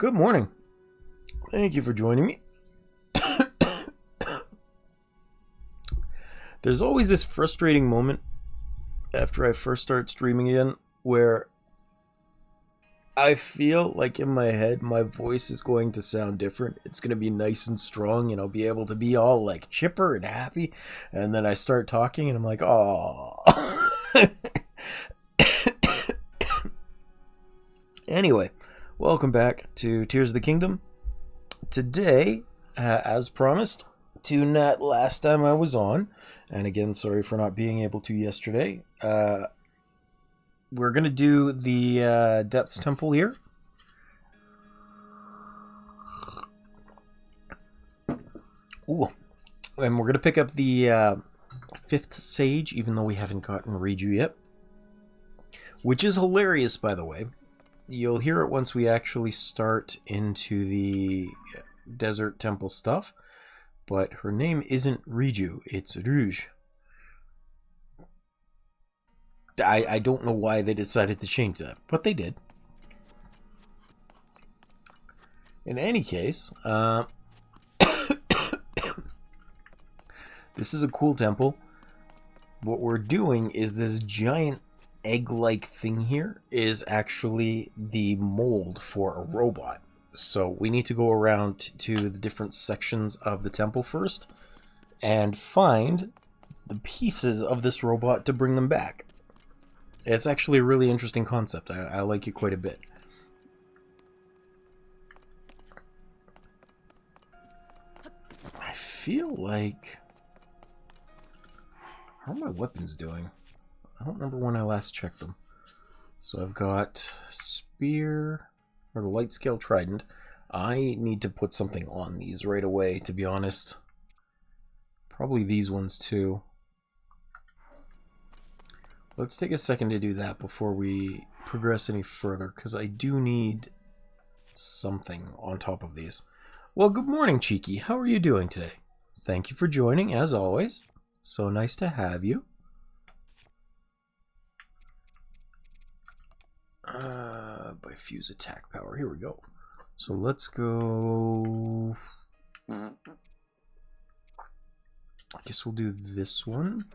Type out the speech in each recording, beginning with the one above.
Good morning. Thank you for joining me. There's always this frustrating moment after I first start streaming again where I feel like in my head my voice is going to sound different. It's going to be nice and strong and I'll be able to be all like chipper and happy. And then I start talking and I'm like, oh. Anyway, welcome back to Tears of the Kingdom. Today, as promised, to that last time I was on, and again, sorry for not being able to yesterday, we're going to do the Depths Temple here. Ooh, and we're going to pick up the 5th Sage, even though we haven't gotten Riju yet. Which is hilarious, by the way. You'll hear it once we actually start into the desert temple stuff. But her name isn't Riju, it's Rouge. I don't know why they decided to change that, but they did. In any case, this is a cool temple. What we're doing is this giant egg-like thing here is actually the mold for a robot. So we need to go around to the different sections of the temple first and find the pieces of this robot to bring them back. It's actually a really interesting concept. I like it quite a bit. I feel like... How are my weapons doing? I don't remember when I last checked them. So I've got spear, or the light scale trident. I need to put something on these right away, to be honest. Probably these ones too. Let's take a second to do that before we progress any further, because I do need something on top of these. Well, good morning, Cheeky. How are you doing today? Thank you for joining, as always. So nice to have you. By fuse attack power. Here we go. So let's go. I guess we'll do this one.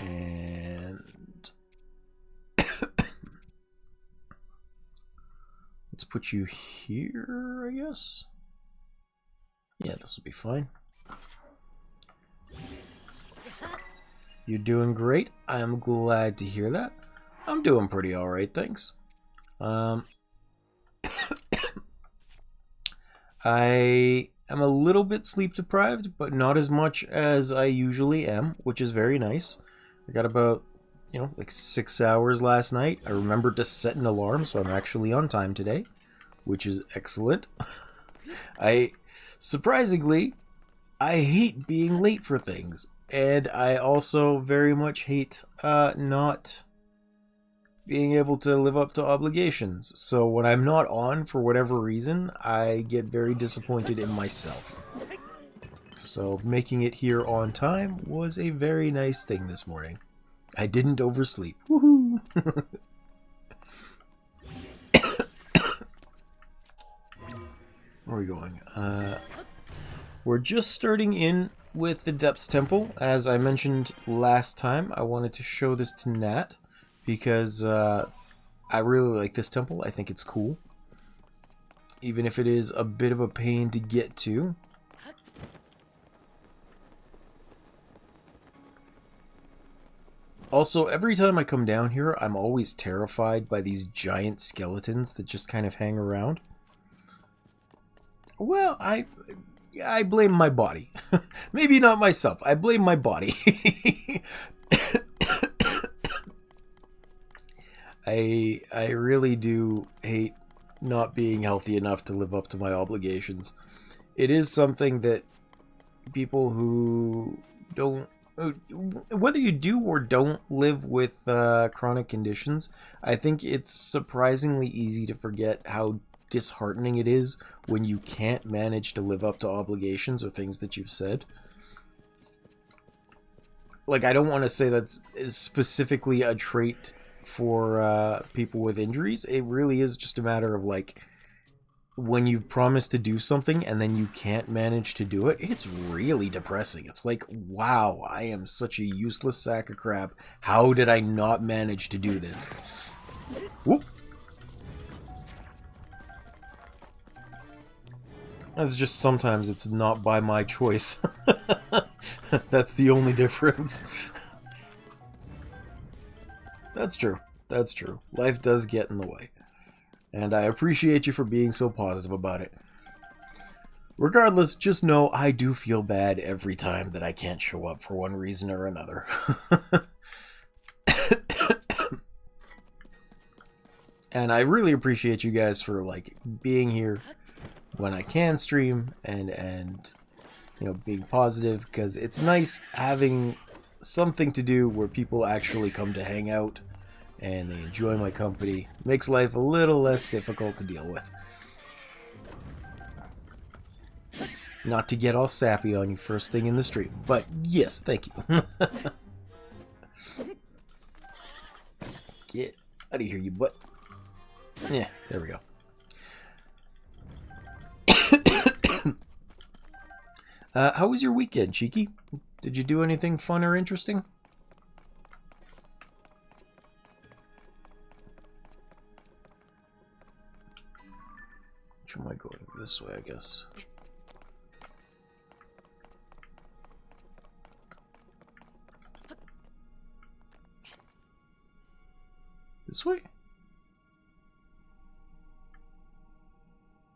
And let's put you here, I guess. Yeah, this will be fine. You're doing great. I'm glad to hear that. I'm doing pretty alright, thanks. I am a little bit sleep deprived, but not as much as I usually am, which is very nice. I got about, like 6 hours last night. I remembered to set an alarm, so I'm actually on time today, which is excellent. Surprisingly, I hate being late for things. And I also very much hate not being able to live up to obligations. So when I'm not on for whatever reason, I get very disappointed in myself. So making it here on time was a very nice thing this morning. I didn't oversleep. Woohoo! Where are we going? We're just starting in with the Depths Temple. As I mentioned last time, I wanted to show this to Nat because I really like this temple. I think it's cool. Even if it is a bit of a pain to get to. Also, every time I come down here, I'm always terrified by these giant skeletons that just kind of hang around. Well, I blame my body. Maybe not myself. I blame my body. I really do hate not being healthy enough to live up to my obligations. It is something that people who don't, whether you do or don't live with chronic conditions, I think it's surprisingly easy to forget how disheartening it is when you can't manage to live up to obligations or things that you've said. Like, I don't want to say that's specifically a trait for people with injuries. It really is just a matter of like, when you've promised to do something and then you can't manage to do it, it's really depressing. It's like, wow, I am such a useless sack of crap. How did I not manage to do this? Whoop. That's just sometimes it's not by my choice. That's the only difference. That's true. That's true. Life does get in the way. And I appreciate you for being so positive about it. Regardless, just know I do feel bad every time that I can't show up for one reason or another. And I really appreciate you guys for like being here when I can stream and you know, being positive, because it's nice having something to do where people actually come to hang out and they enjoy my company. Makes life a little less difficult to deal with. Not to get all sappy on you first thing in the stream, but yes, thank you. Get out of here, you butt. Yeah, there we go. How was your weekend, Cheeky? Did you do anything fun or interesting? Which am I going? This way, I guess. This way?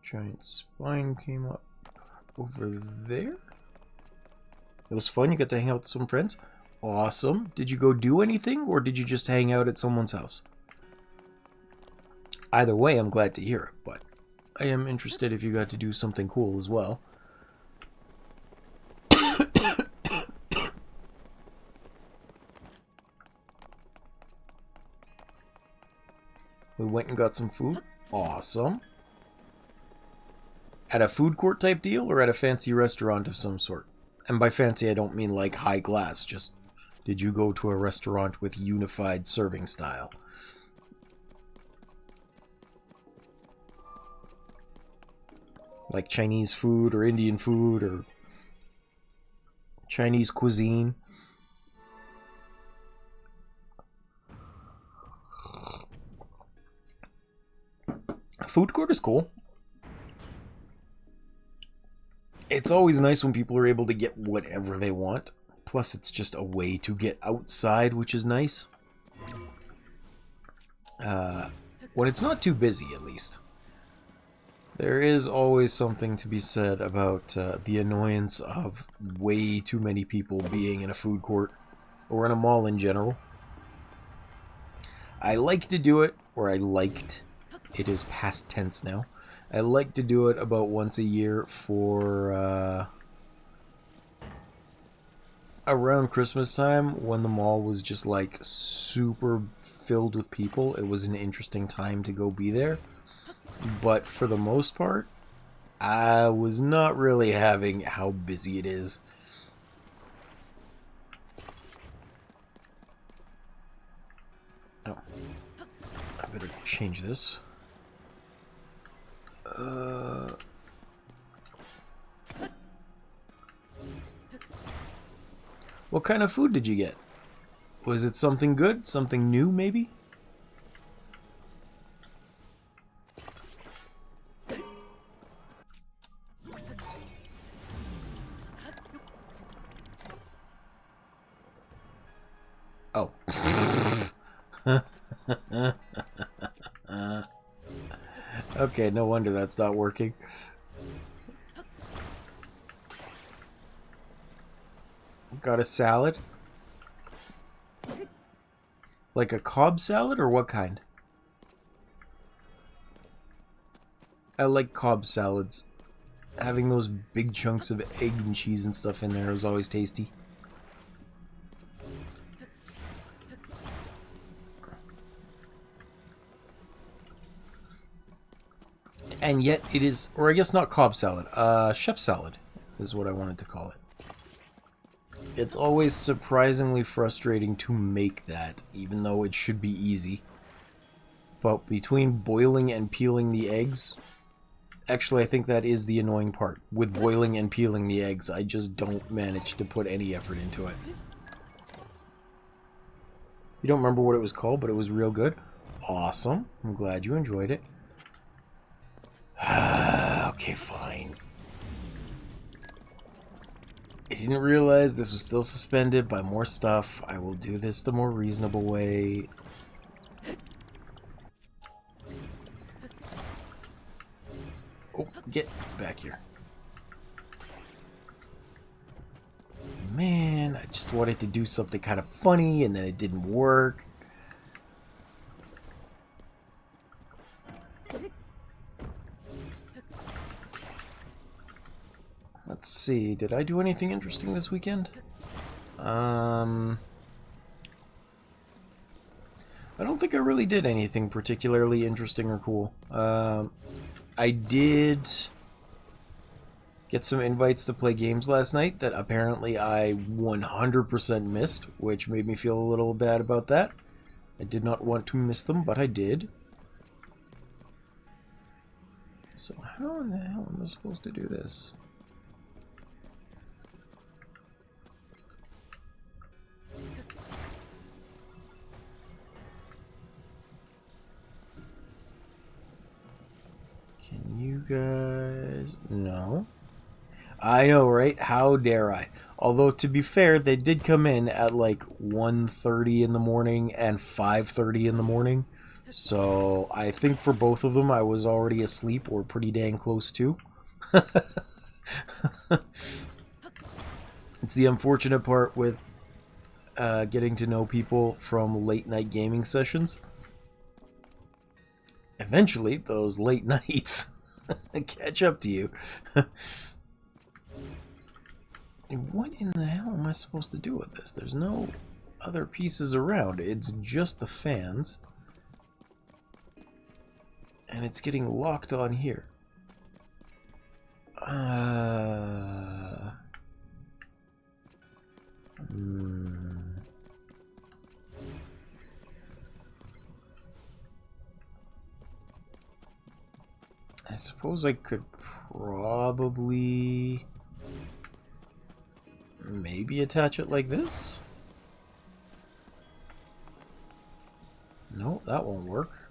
Giant spine came up over there. It was fun. You got to hang out with some friends. Awesome. Did you go do anything, or did you just hang out at someone's house? Either way, I'm glad to hear it, but I am interested if you got to do something cool as well. We went and got some food. Awesome. At a food court type deal, or at a fancy restaurant of some sort? And by fancy, I don't mean like high class, just did you go to a restaurant with unified serving style? Like Chinese food, or Indian food, or Chinese cuisine? Food court is cool. It's always nice when people are able to get whatever they want. Plus, it's just a way to get outside, which is nice. When it's not too busy, at least. There is always something to be said about the annoyance of way too many people being in a food court, or in a mall in general. I like to do it, or I liked. It is past tense now. I like to do it about once a year for around Christmas time, when the mall was just like super filled with people. It was an interesting time to go be there. But for the most part, I was not really having how busy it is. Oh, I better change this. What kind of food did you get? Was it something good? Something new, maybe? Oh. Okay, no wonder that's not working. Got a salad? Like a Cobb salad, or what kind? I like Cobb salads. Having those big chunks of egg and cheese and stuff in there is always tasty. And yet it is, or I guess not Cobb salad, chef salad is what I wanted to call it. It's always surprisingly frustrating to make that, even though it should be easy. But between boiling and peeling the eggs, actually I think that is the annoying part. With boiling and peeling the eggs, I just don't manage to put any effort into it. You don't remember what it was called, but it was real good. Awesome. I'm glad you enjoyed it. Okay, fine. I didn't realize this was still suspended by more stuff. I will do this the more reasonable way. Oh, get back here. Man, I just wanted to do something kind of funny and then it didn't work. Let's see, did I do anything interesting this weekend? I don't think I really did anything particularly interesting or cool. I did get some invites to play games last night that apparently I 100% missed, which made me feel a little bad about that. I did not want to miss them, but I did. So how in the hell am I supposed to do this? Can you guys... No. I know, right? How dare I? Although, to be fair, they did come in at like 1:30 in the morning and 5:30 in the morning. So, I think for both of them, I was already asleep or pretty dang close to. It's the unfortunate part with getting to know people from late-night gaming sessions. Eventually, those late nights catch up to you. What in the hell am I supposed to do with this? There's no other pieces around. It's just the fans. And it's getting locked on here. I suppose I could probably maybe attach it like this? No, that won't work.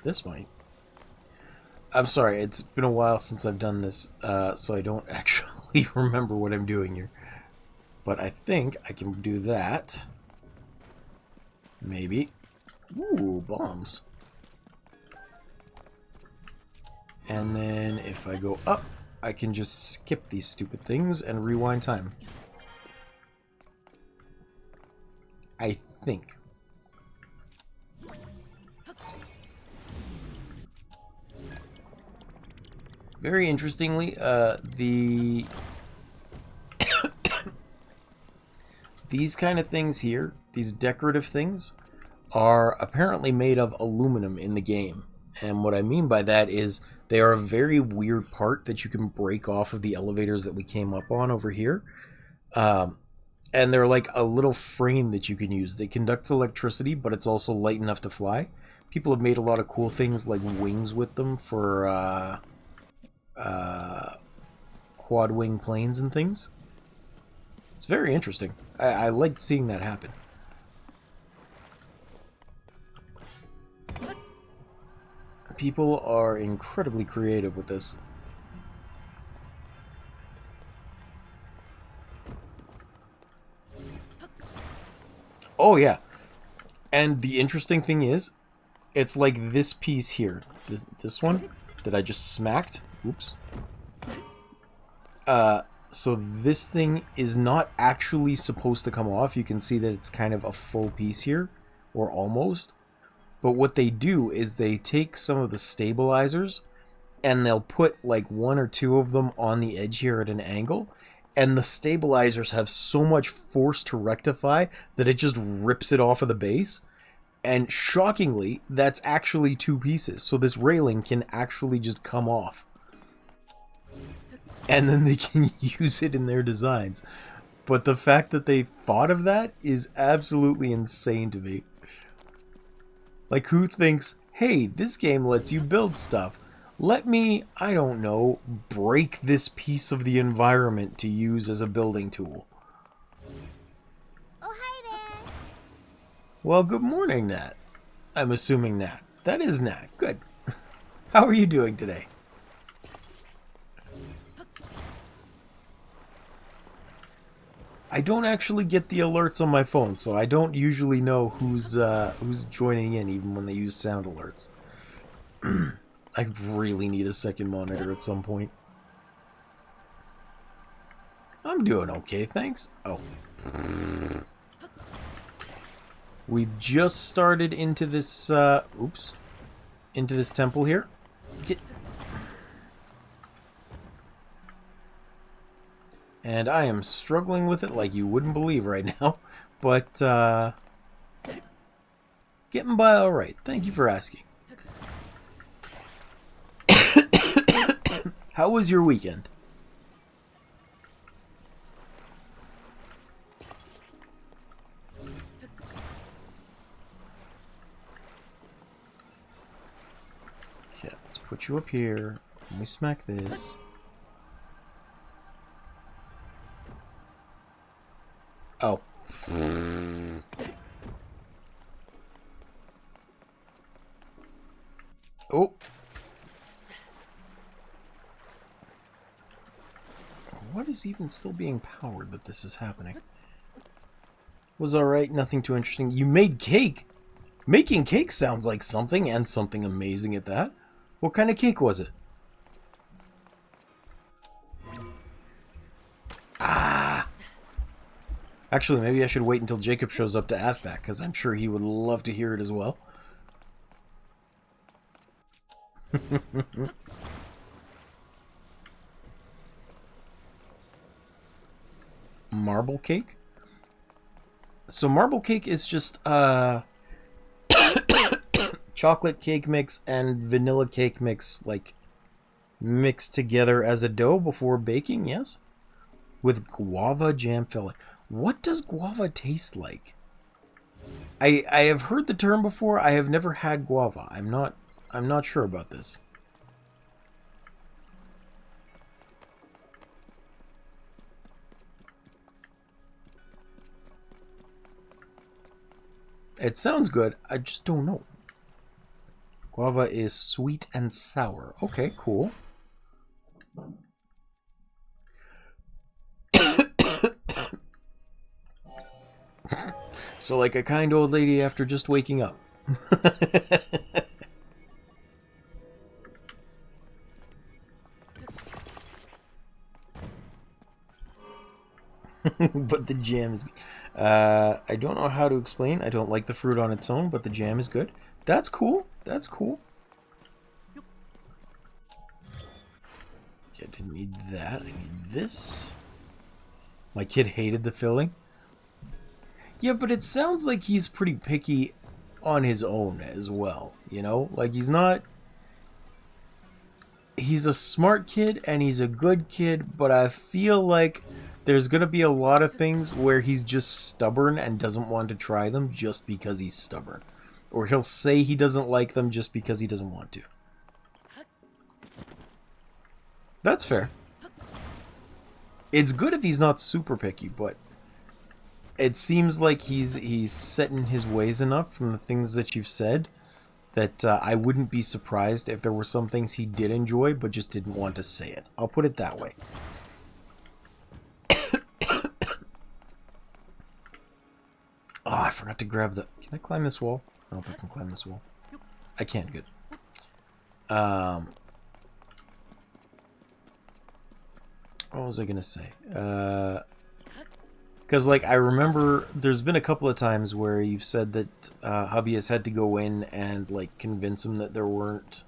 This might. I'm sorry, it's been a while since I've done this, so I don't actually remember what I'm doing here. But I think I can do that. Maybe. Ooh, bombs. And then if I go up, I can just skip these stupid things and rewind time. I think. Very interestingly, these kind of things here, these decorative things, are apparently made of aluminum in the game. And what I mean by that is they are a very weird part that you can break off of the elevators that we came up on over here. And they're like a little frame that you can use. That conducts electricity, but it's also light enough to fly. People have made a lot of cool things like wings with them for quad wing planes and things. It's very interesting. I liked seeing that happen. People are incredibly creative with this. Oh yeah. And the interesting thing is, it's like this piece here. This one that I just smacked. Oops. So this thing is not actually supposed to come off. You can see that it's kind of a full piece here, or almost. But what they do is they take some of the stabilizers and they'll put like one or two of them on the edge here at an angle. And the stabilizers have so much force to rectify that it just rips it off of the base. And shockingly, that's actually two pieces. So this railing can actually just come off. and then they can use it in their designs. But the fact that they thought of that is absolutely insane to me. Like, who thinks, hey, this game lets you build stuff. Let me, I don't know, break this piece of the environment to use as a building tool. Oh, hi there. Well, good morning, Nat. I'm assuming Nat. That is Nat. Good. How are you doing today? I don't actually get the alerts on my phone, so I don't usually know who's joining in, even when they use sound alerts. I really need a second monitor at some point. I'm doing okay, thanks. Oh. We've just started into this, into this temple here. And I am struggling with it like you wouldn't believe right now. But, getting by alright. Thank you for asking. How was your weekend? Okay, let's put you up here. Let me smack this. Oh. Oh. What is even still being powered that this is happening? Was alright, nothing too interesting. You made cake! Making cake sounds like something, and something amazing at that. What kind of cake was it? Ah! Actually, maybe I should wait until Jacob shows up to ask that, because I'm sure he would love to hear it as well. Marble cake? So marble cake is just chocolate cake mix and vanilla cake mix, like, mixed together as a dough before baking, yes? With guava jam filling. What does guava taste like? I have heard the term before. I have never had guava. I'm not sure about this. It sounds good. I just don't know. Guava is sweet and sour. Okay, cool. So like a kind old lady after just waking up. But the jam is... I don't know how to explain. I don't like the fruit on its own, but the jam is good. That's cool. That's cool. Okay, I didn't need that. I need this. My kid hated the filling. Yeah, but it sounds like he's pretty picky on his own as well, you know? Like, he's not... He's a smart kid and he's a good kid, but I feel like there's going to be a lot of things where he's just stubborn and doesn't want to try them just because he's stubborn. Or he'll say he doesn't like them just because he doesn't want to. That's fair. It's good if he's not super picky, but it seems like he's set in his ways enough from the things that you've said that I wouldn't be surprised if there were some things he did enjoy but just didn't want to say it. I'll put it that way. Oh, I forgot to grab the... Can I climb this wall? I don't know if I can climb this wall. I can, good. What was I going to say? Because, like, I remember there's been a couple of times where you've said that hubby has had to go in and, like, convince him that there weren't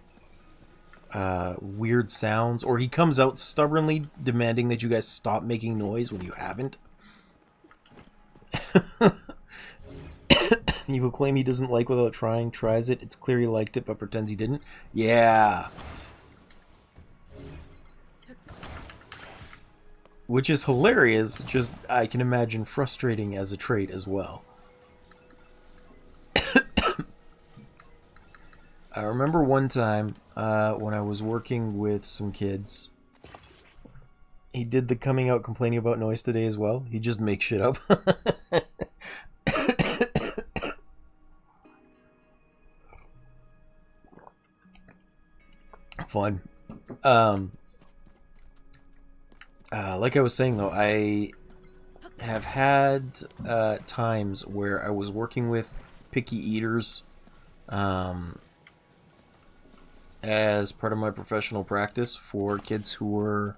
weird sounds. Or he comes out stubbornly demanding that you guys stop making noise when you haven't. He will claim he doesn't like without trying, tries it. It's clear he liked it, but pretends he didn't. Yeah. which is hilarious, just I can imagine frustrating as a trait as well. I remember one time when I was working with some kids, he did the coming out complaining about noise today as well. He just makes shit up. Fun. Like I was saying though, I have had times where I was working with picky eaters as part of my professional practice for kids who were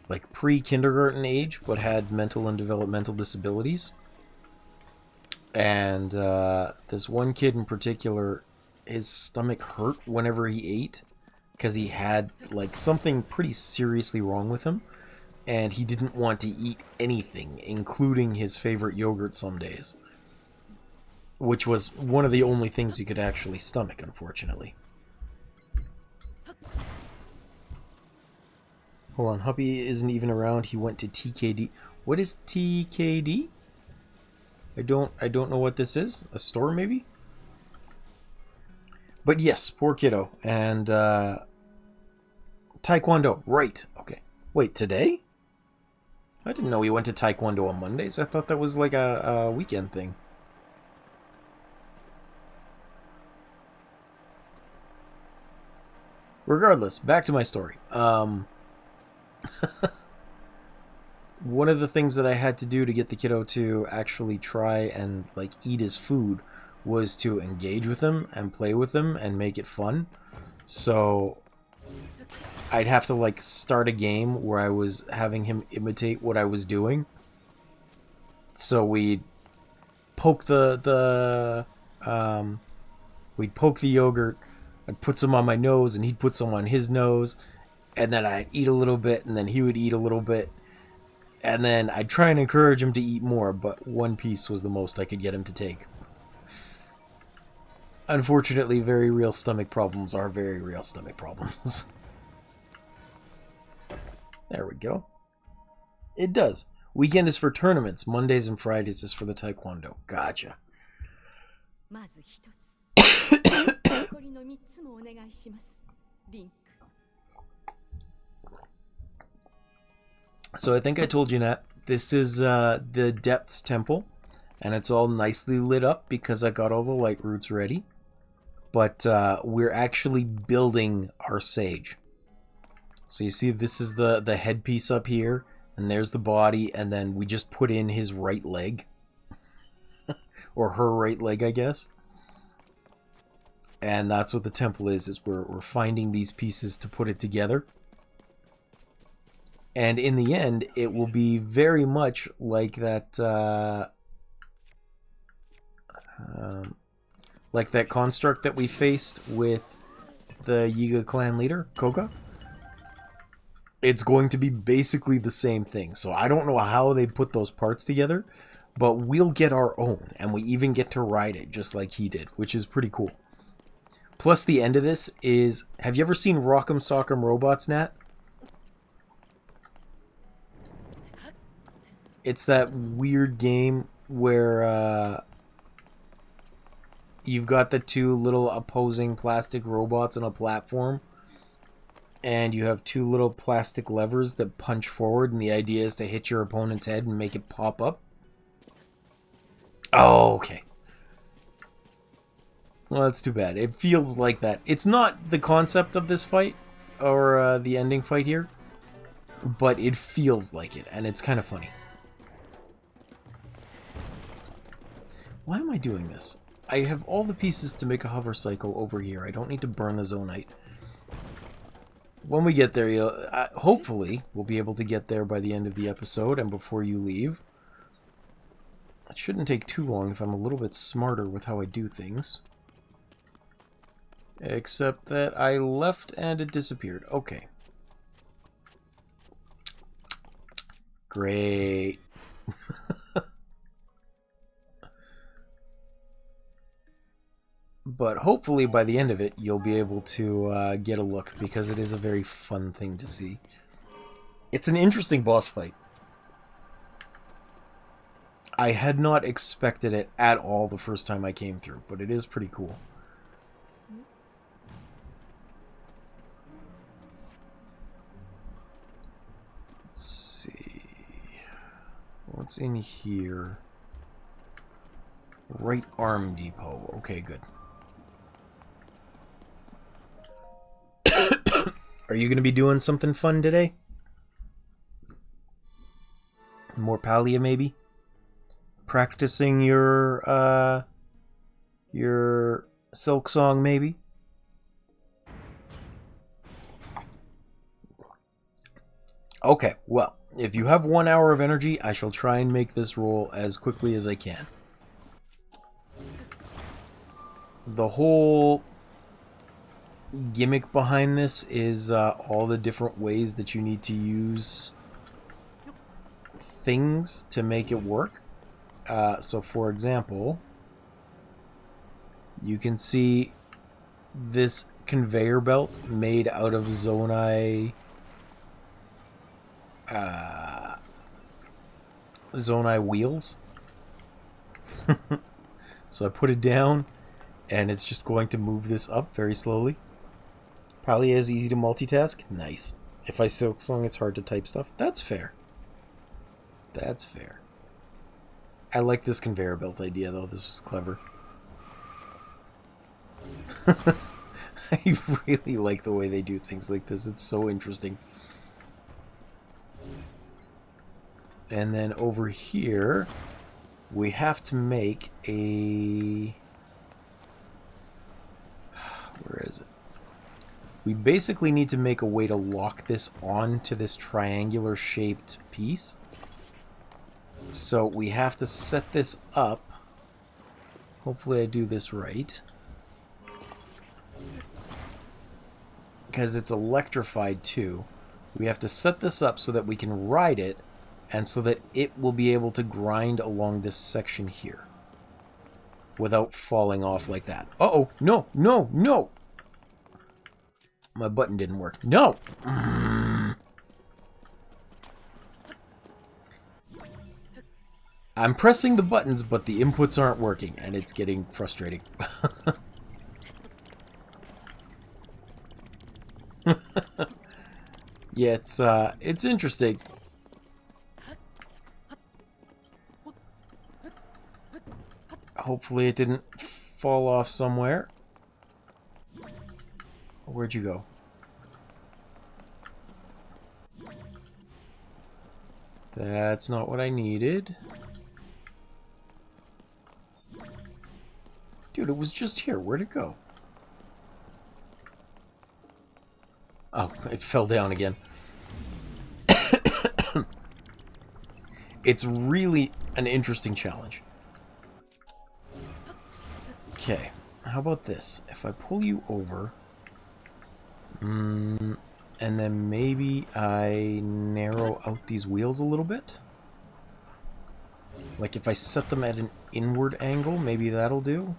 like pre-kindergarten age but had mental and developmental disabilities. And this one kid in particular, his stomach hurt whenever he ate because he had like something pretty seriously wrong with him, and he didn't want to eat anything, including his favorite yogurt some days, which was one of the only things he could actually stomach, unfortunately. Hold on, Huppy isn't even around. He went to TKD. What is TKD? I don't know what this is. A store, maybe? But yes, poor kiddo. And Taekwondo, right. Okay. Wait, today? I didn't know he went to Taekwondo on Mondays. I thought that was like a weekend thing. Regardless, back to my story. One of the things that I had to do to get the kiddo to actually try and like eat his food was to engage with him and play with him and make it fun. So I'd have to like start a game where I was having him imitate what I was doing. So we'd poke we'd poke the yogurt. I'd put some on my nose and he'd put some on his nose, and then I'd eat a little bit and then he would eat a little bit, and then I'd try and encourage him to eat more, but one piece was the most I could get him to take. Unfortunately, very real stomach problems are very real stomach problems. There we go. It does. Weekend is for tournaments. Mondays and Fridays is for the Taekwondo. Gotcha. So I think I told you, Nat, this is the Depths Temple, and it's all nicely lit up because I got all the light roots ready. But we're actually building our sage. So you see this is the headpiece up here, and there's the body, and then we just put in his right leg. Or her right leg, I guess. And that's what the temple is we're finding these pieces to put it together. And in the end, it will be very much like that construct that we faced with the Yiga clan leader, Koga. It's going to be basically the same thing. So I don't know how they put those parts together, but we'll get our own, and we even get to ride it just like he did, which is pretty cool. Plus, the end of this is... Have you ever seen Rock'em Sock'em Robots, Nat? It's that weird game where you've got the two little opposing plastic robots on a platform, and you have two little plastic levers that punch forward, and the idea is to hit your opponent's head and make it pop up. Oh, okay. Well, that's too bad. It feels like that. It's not the concept of this fight, or the ending fight here, but it feels like it, and it's kind of funny. Why am I doing this? I have all the pieces to make a hover cycle over here. I don't need to burn the zonaite. When we get there, hopefully, we'll be able to get there by the end of the episode and before you leave. It shouldn't take too long if I'm a little bit smarter with how I do things. Except that I left and it disappeared. Okay. Great. But hopefully by the end of it, you'll be able to get a look, because it is a very fun thing to see. It's an interesting boss fight. I had not expected it at all the first time I came through, but it is pretty cool. Let's see. What's in here? Right arm depot. Okay, good. Are you going to be doing something fun today? More Palia, maybe? Practicing your Silk Song, maybe? Okay, well, if you have 1 hour of energy, I shall try and make this roll as quickly as I can. The whole gimmick behind this is all the different ways that you need to use things to make it work. So, for example, you can see this conveyor belt made out of zonaite wheels. So I put it down, and it's just going to move this up very slowly. Probably is easy to multitask. Nice. If I silk song, it's hard to type stuff. That's fair. That's fair. I like this conveyor belt idea, though. This was clever. I really like the way they do things like this. It's so interesting. And then over here, we have to make a... Where is it? We basically need to make a way to lock this onto this triangular shaped piece. So we have to set this up. Hopefully I do this right. Because it's electrified too. We have to set this up so that we can ride it, and so that it will be able to grind along this section here without falling off like that. Uh-oh. No, no, no! My button didn't work. No! I'm pressing the buttons, but the inputs aren't working, and it's getting frustrating. Yeah, it's interesting. Hopefully it didn't fall off somewhere. Where'd you go? That's not what I needed. Dude, it was just here. Where'd it go? Oh, it fell down again. It's really an interesting challenge. Okay, how about this? If I pull you over, and then maybe I narrow out these wheels a little bit. Like if I set them at an inward angle, maybe that'll do.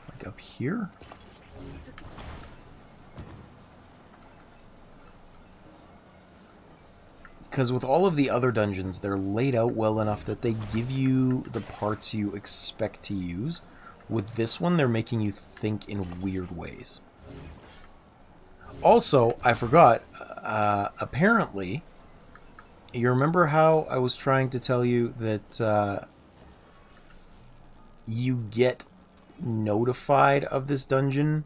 Like up here. Because with all of the other dungeons, they're laid out well enough that they give you the parts you expect to use. With this one, they're making you think in weird ways. Also, I forgot, apparently, you remember how I was trying to tell you that you get notified of this dungeon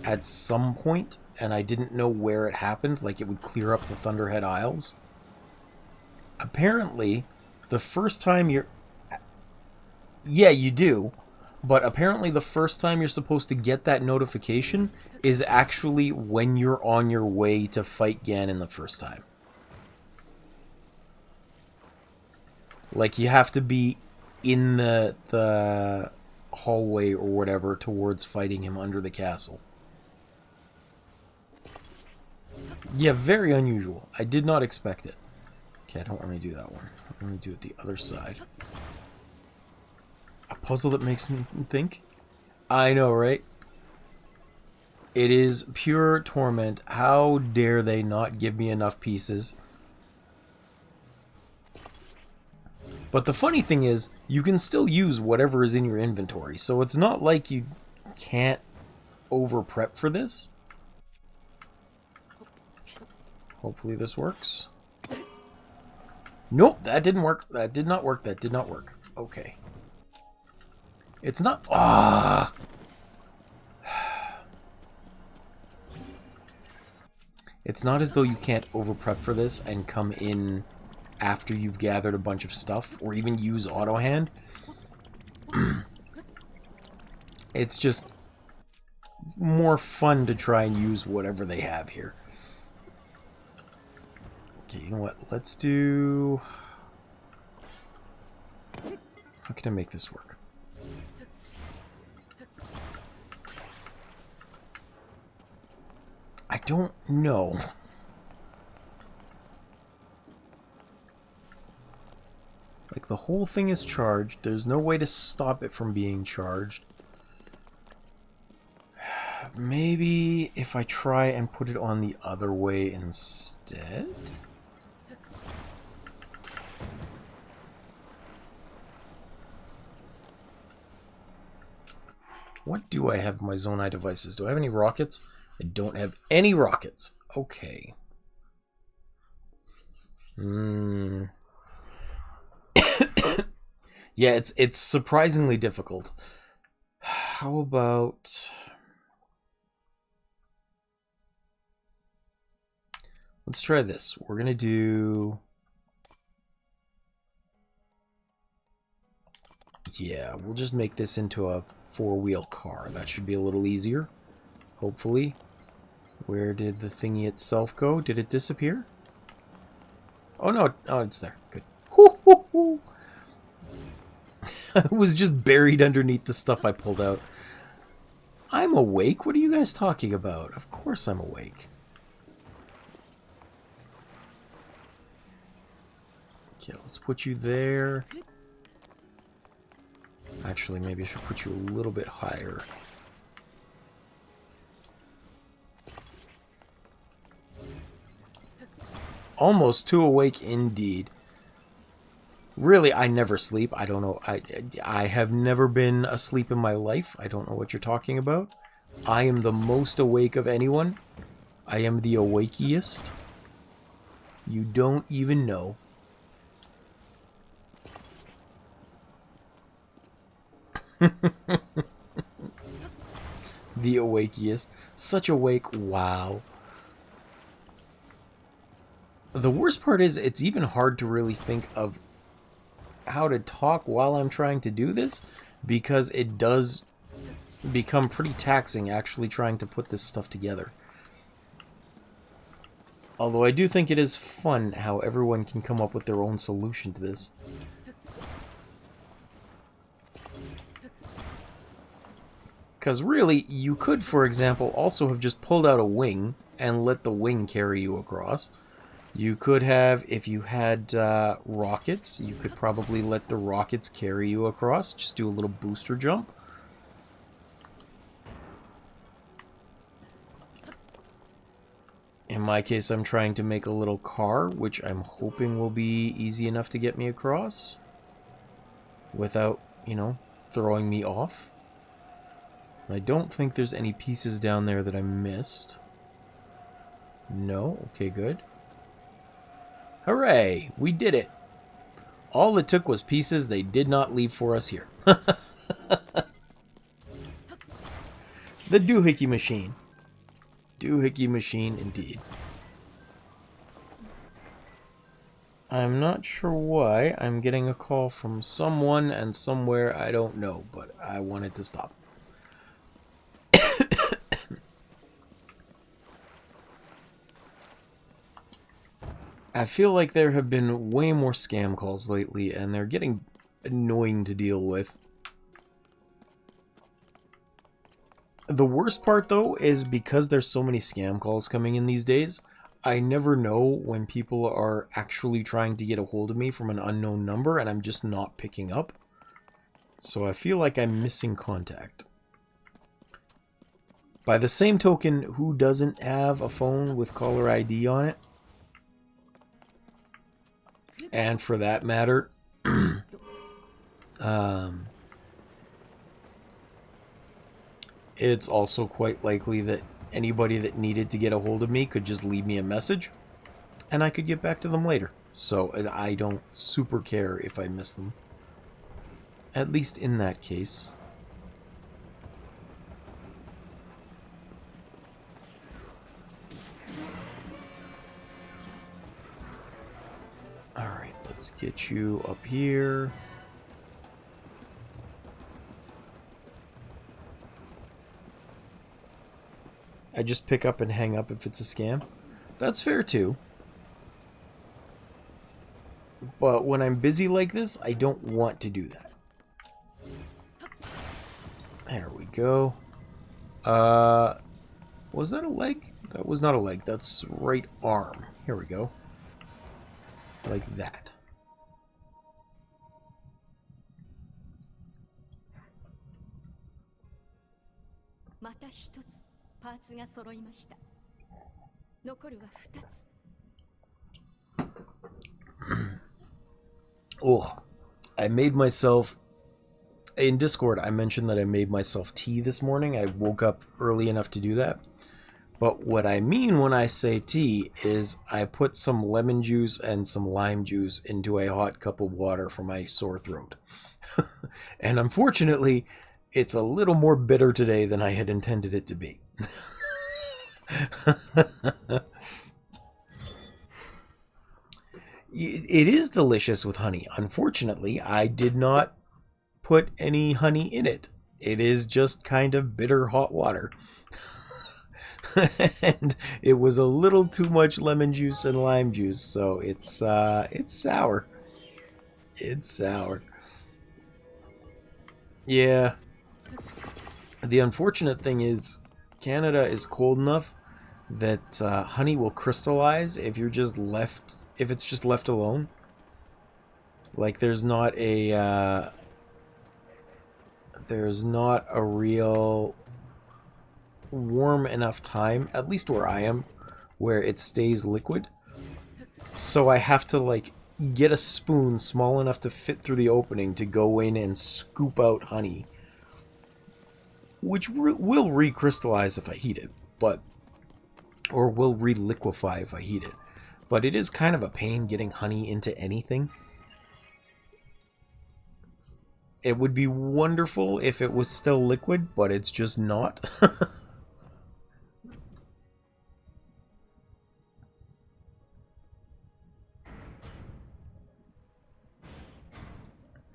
at some point, and I didn't know where it happened, like it would clear up the Thunderhead Isles? Apparently, the first time you're... Yeah, you do. But apparently the first time you're supposed to get that notification is actually when you're on your way to fight Ganon the first time. Like, you have to be in the hallway or whatever towards fighting him under the castle. Yeah, very unusual. I did not expect it. Okay, I don't want to do that one. I want to do it the other side. A puzzle that makes me think? I know, right? It is pure torment. How dare they not give me enough pieces? But the funny thing is, you can still use whatever is in your inventory, so it's not like you can't over-prep for this. Hopefully this works. Nope, that didn't work. That did not work. That did not work. Okay. It's not... Ah! It's not as though you can't over-prep for this and come in after you've gathered a bunch of stuff, or even use auto hand. It's just more fun to try and use whatever they have here. Okay, you know what? Let's do... How can I make this work? I don't know. Like, the whole thing is charged. There's no way to stop it from being charged. Maybe if I try and put it on the other way instead? What do I have in my zonaite devices? Do I have any rockets? I don't have any rockets. Okay. Yeah, it's surprisingly difficult. How about... Let's try this. We're going to do... Yeah, we'll just make this into a four-wheel car. That should be a little easier, hopefully. Where did the thingy itself go? Did it disappear? Oh, no. Oh, it's there. Good. Hoo, hoo, hoo. It was just buried underneath the stuff I pulled out. I'm awake? What are you guys talking about? Of course I'm awake. Okay, let's put you there. Actually, maybe I should put you a little bit higher. Almost too awake indeed. Really, I never sleep. I don't know. I have never been asleep in my life. I don't know what you're talking about. I am the most awake of anyone. I am the awakiest. You don't even know. The awakiest. Such awake. Wow. The worst part is it's even hard to really think of how to talk while I'm trying to do this, because it does become pretty taxing actually trying to put this stuff together. Although I do think it is fun how everyone can come up with their own solution to this. Because really, you could, for example, also have just pulled out a wing and let the wing carry you across. You could have, if you had rockets, you could probably let the rockets carry you across. Just do a little booster jump. In my case, I'm trying to make a little car, which I'm hoping will be easy enough to get me across without, you know, throwing me off. I don't think there's any pieces down there that I missed. No? Okay, good. Hooray! We did it! All it took was pieces they did not leave for us here. The doohickey machine. Doohickey machine, indeed. I'm not sure why I'm getting a call from someone and somewhere I don't know, but I wanted to stop. I feel like there have been way more scam calls lately, and they're getting annoying to deal with. The worst part, though, is because there's so many scam calls coming in these days, I never know when people are actually trying to get a hold of me from an unknown number, and I'm just not picking up. So I feel like I'm missing contact. By the same token, who doesn't have a phone with caller ID on it? And for that matter, it's also quite likely that anybody that needed to get a hold of me could just leave me a message, and I could get back to them later. So I don't super care if I miss them. At least in that case. Alright, let's get you up here. I just pick up and hang up if it's a scam. That's fair too. But when I'm busy like this, I don't want to do that. There we go. Was that a leg? That was not a leg. That's right arm. Here we go. Like that. Oh, I made myself... In Discord, I mentioned that I made myself tea this morning. I woke up early enough to do that. But what I mean when I say tea is I put some lemon juice and some lime juice into a hot cup of water for my sore throat. And unfortunately, it's a little more bitter today than I had intended it to be. It is delicious with honey. Unfortunately, I did not put any honey in it. It is just kind of bitter hot water. And it was a little too much lemon juice and lime juice, so it's sour. It's sour. Yeah. The unfortunate thing is Canada is cold enough that honey will crystallize if you're just left, if it's just left alone. Like there's not a real warm enough time, at least where I am, where it stays liquid. So I have to like get a spoon small enough to fit through the opening to go in and scoop out honey, which will recrystallize if I heat it, but or will reliquefy if I heat it. But it is kind of a pain getting honey into anything. It would be wonderful if it was still liquid, but it's just not.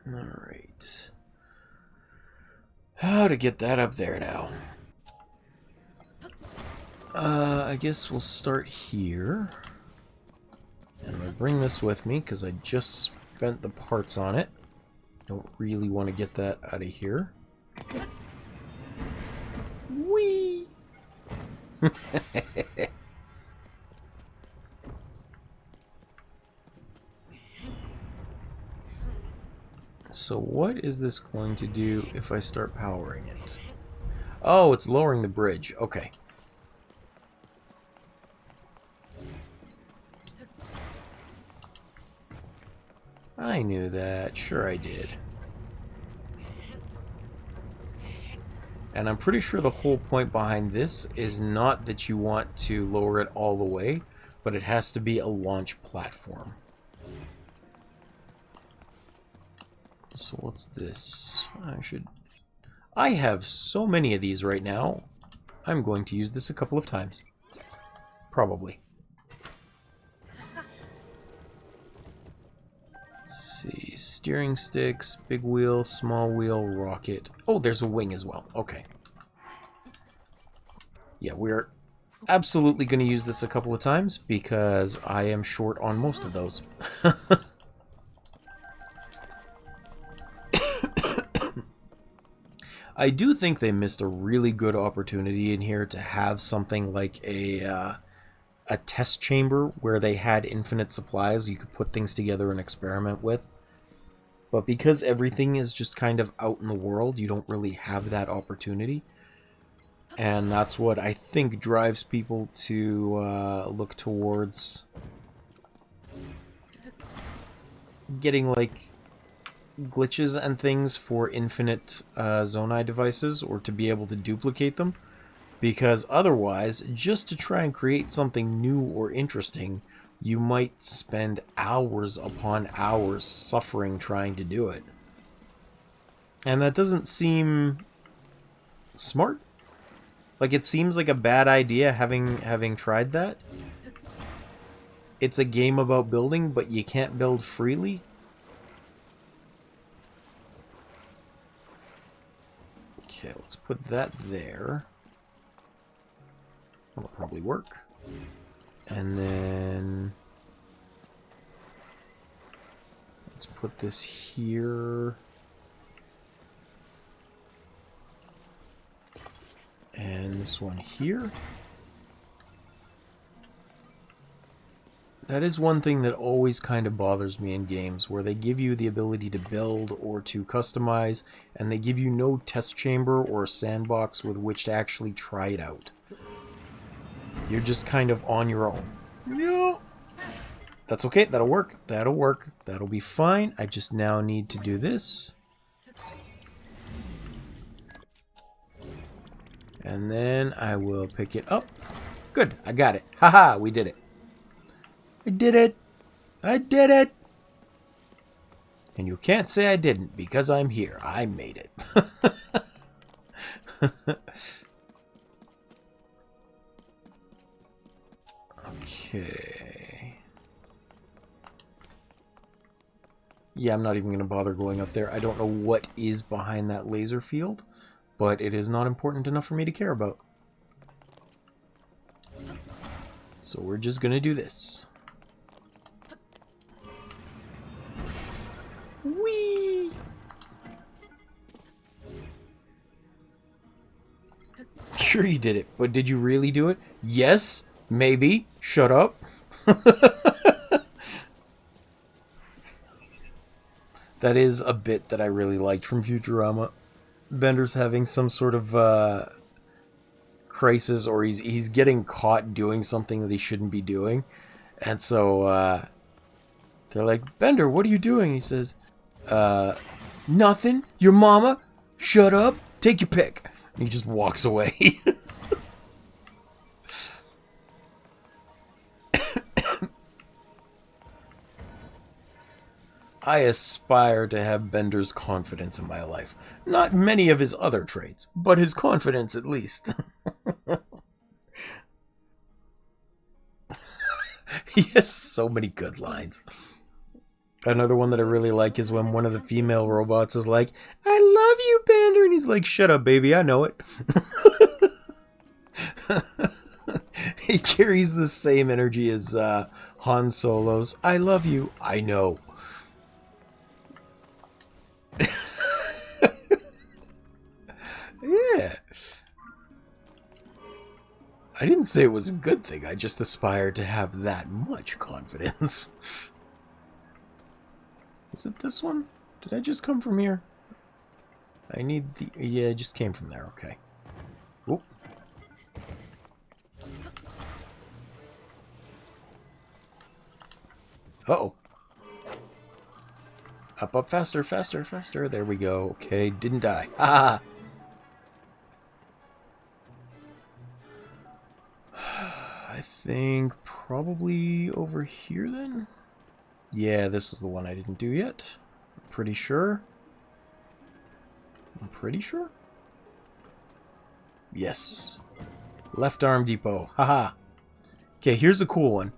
Alright. How to get that up there now? I guess we'll start here. And I'll bring this with me because I just spent the parts on it. Don't really want to get that out of here. Whee! So what is this going to do if I start powering it? Oh, it's lowering the bridge. Okay. I knew that. Sure I did. And I'm pretty sure the whole point behind this is not that you want to lower it all the way, but it has to be a launch platform. So what's this? I have so many of these right now. I'm going to use this a couple of times. Probably. Let's see. Steering sticks, big wheel, small wheel, rocket. Oh, there's a wing as well. Okay. Yeah, we're absolutely going to use this a couple of times because I am short on most of those. I do think they missed a really good opportunity in here to have something like a test chamber where they had infinite supplies you could put things together and experiment with. But because everything is just kind of out in the world, you don't really have that opportunity. And that's what I think drives people to look towards getting, like, glitches and things for infinite zonaite devices, or to be able to duplicate them. Because otherwise, just to try and create something new or interesting, you might spend hours upon hours suffering trying to do it. And that doesn't seem smart. Like, it seems like a bad idea having tried that. It's a game about building, but you can't build freely. Okay, let's put that there. That'll probably work. And then let's put this here. And this one here. That is one thing that always kind of bothers me in games, where they give you the ability to build or to customize, and they give you no test chamber or sandbox with which to actually try it out. You're just kind of on your own. No. That's okay, that'll work. That'll work. That'll be fine. I just now need to do this. And then I will pick it up. Good, I got it. Haha, we did it. I did it. I did it. And you can't say I didn't, because I'm here. I made it. Okay. Yeah, I'm not even going to bother going up there. I don't know what is behind that laser field, but it is not important enough for me to care about. So we're just going to do this. Whee! Sure you did it, but did you really do it? Yes, maybe. Shut up. That is a bit that I really liked from Futurama. Bender's having some sort of crisis, or he's getting caught doing something that he shouldn't be doing. And so they're like, Bender, what are you doing? He says, nothing. Your mama? Shut up. Take your pick. And he just walks away. I aspire to have Bender's confidence in my life. Not many of his other traits, but his confidence at least. He has so many good lines. Another one that I really like is when one of the female robots is like, I love you, Bender. And he's like, shut up, baby. I know it. He carries the same energy as Han Solo's. I love you. I know. Yeah. I didn't say it was a good thing. I just aspired to have that much confidence. Is it this one? Did I just come from here? I need the... Yeah, I just came from there. Okay. Oop. Uh-oh. Up, up, faster, faster, faster. There we go. Okay, didn't die. Ah! I think probably over here then? Yeah, this is the one I didn't do yet. I'm pretty sure. I'm pretty sure? Yes. Left arm depot. Haha. Okay, here's a cool one.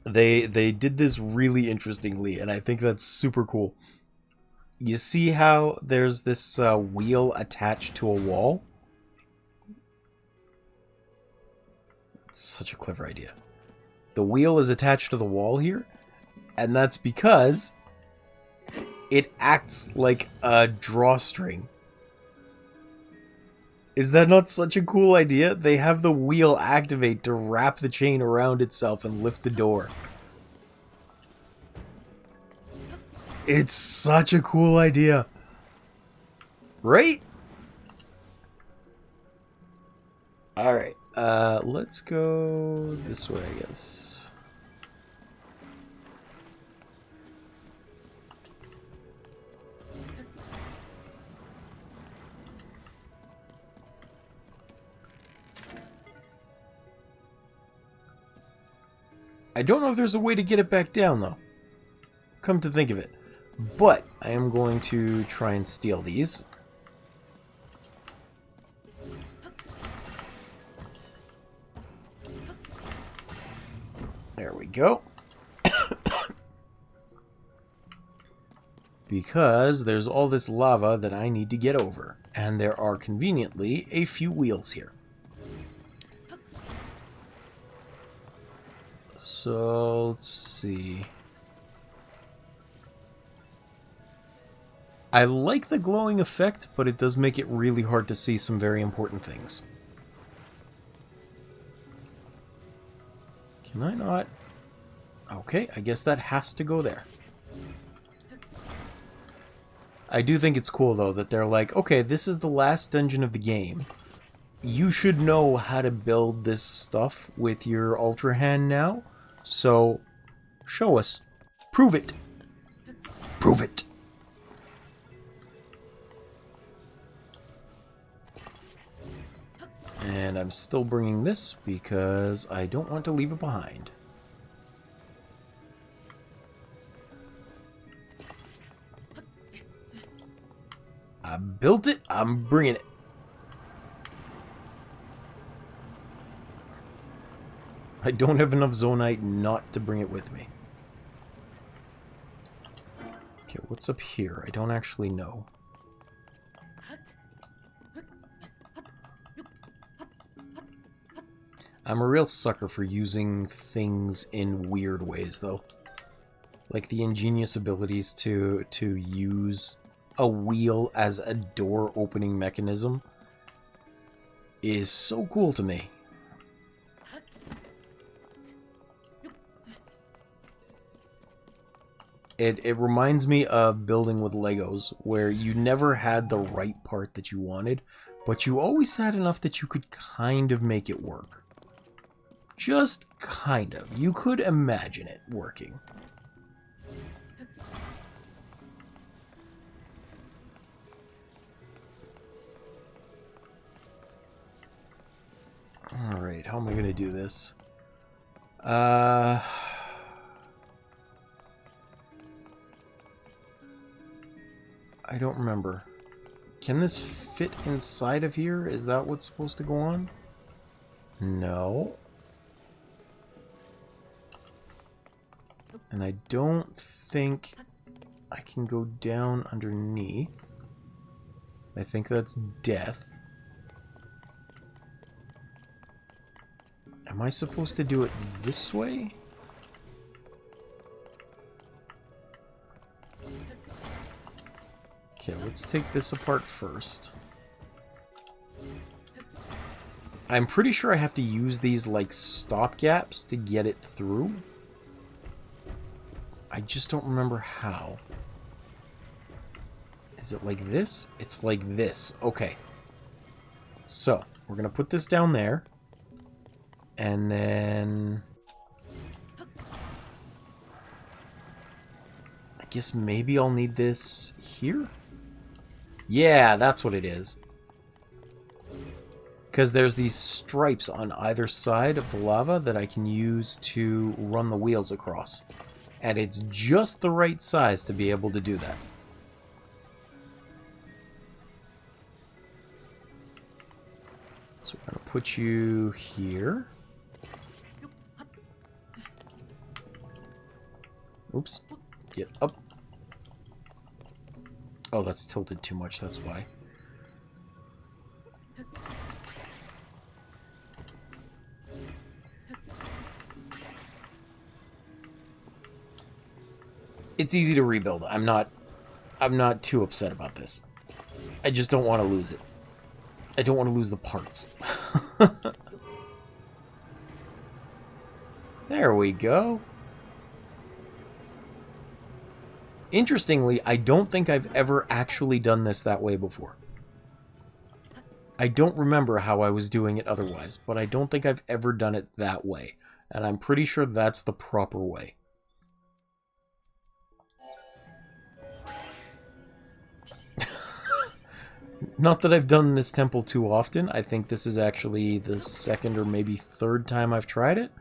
They did this really interestingly, and I think that's super cool. You see how there's this wheel attached to a wall? It's such a clever idea. The wheel is attached to the wall here, and that's because it acts like a drawstring. Is that not such a cool idea? They have the wheel activate to wrap the chain around itself and lift the door. It's such a cool idea. Right? Alright, let's go this way, I guess. I don't know if there's a way to get it back down, though. Come to think of it. But I am going to try and steal these. There we go. Because there's all this lava that I need to get over. And there are conveniently a few wheels here. So, let's see. I like the glowing effect, but it does make it really hard to see some very important things. Can I not? Okay, I guess that has to go there. I do think it's cool, though, that they're like, okay, this is the last dungeon of the game. You should know how to build this stuff with your Ultra Hand now. So, show us. Prove it. Prove it. And I'm still bringing this because I don't want to leave it behind. I built it, I'm bringing it. I don't have enough zonaite not to bring it with me. Okay, what's up here? I don't actually know. I'm a real sucker for using things in weird ways, though. Like the ingenious abilities to use a wheel as a door opening mechanism is so cool to me. It reminds me of building with Legos, where you never had the right part that you wanted, but you always had enough that you could kind of make it work. Just kind of. You could imagine it working. Alright, how am I going to do this? I don't remember. Can this fit inside of here? Is that what's supposed to go on? No. And I don't think I can go down underneath. I think that's death. Am I supposed to do it this way? Okay, let's take this apart first. I'm pretty sure I have to use these like stopgaps to get it through. I just don't remember how. Is it like this? It's like this. Okay. So, we're going to put this down there. And then... I guess maybe I'll need this here? Yeah, that's what it is. Because there's these stripes on either side of the lava that I can use to run the wheels across. And it's just the right size to be able to do that. So we're going to put you here. Oops. Get up. Oh, that's tilted too much, that's why. It's easy to rebuild. I'm not too upset about this. I just don't want to lose it. I don't want to lose the parts. There we go. Interestingly, I don't think I've ever actually done this that way before. I don't remember how I was doing it otherwise, but I don't think I've ever done it that way. And I'm pretty sure that's the proper way. Not that I've done this temple too often. I think this is actually the second or maybe third time I've tried it.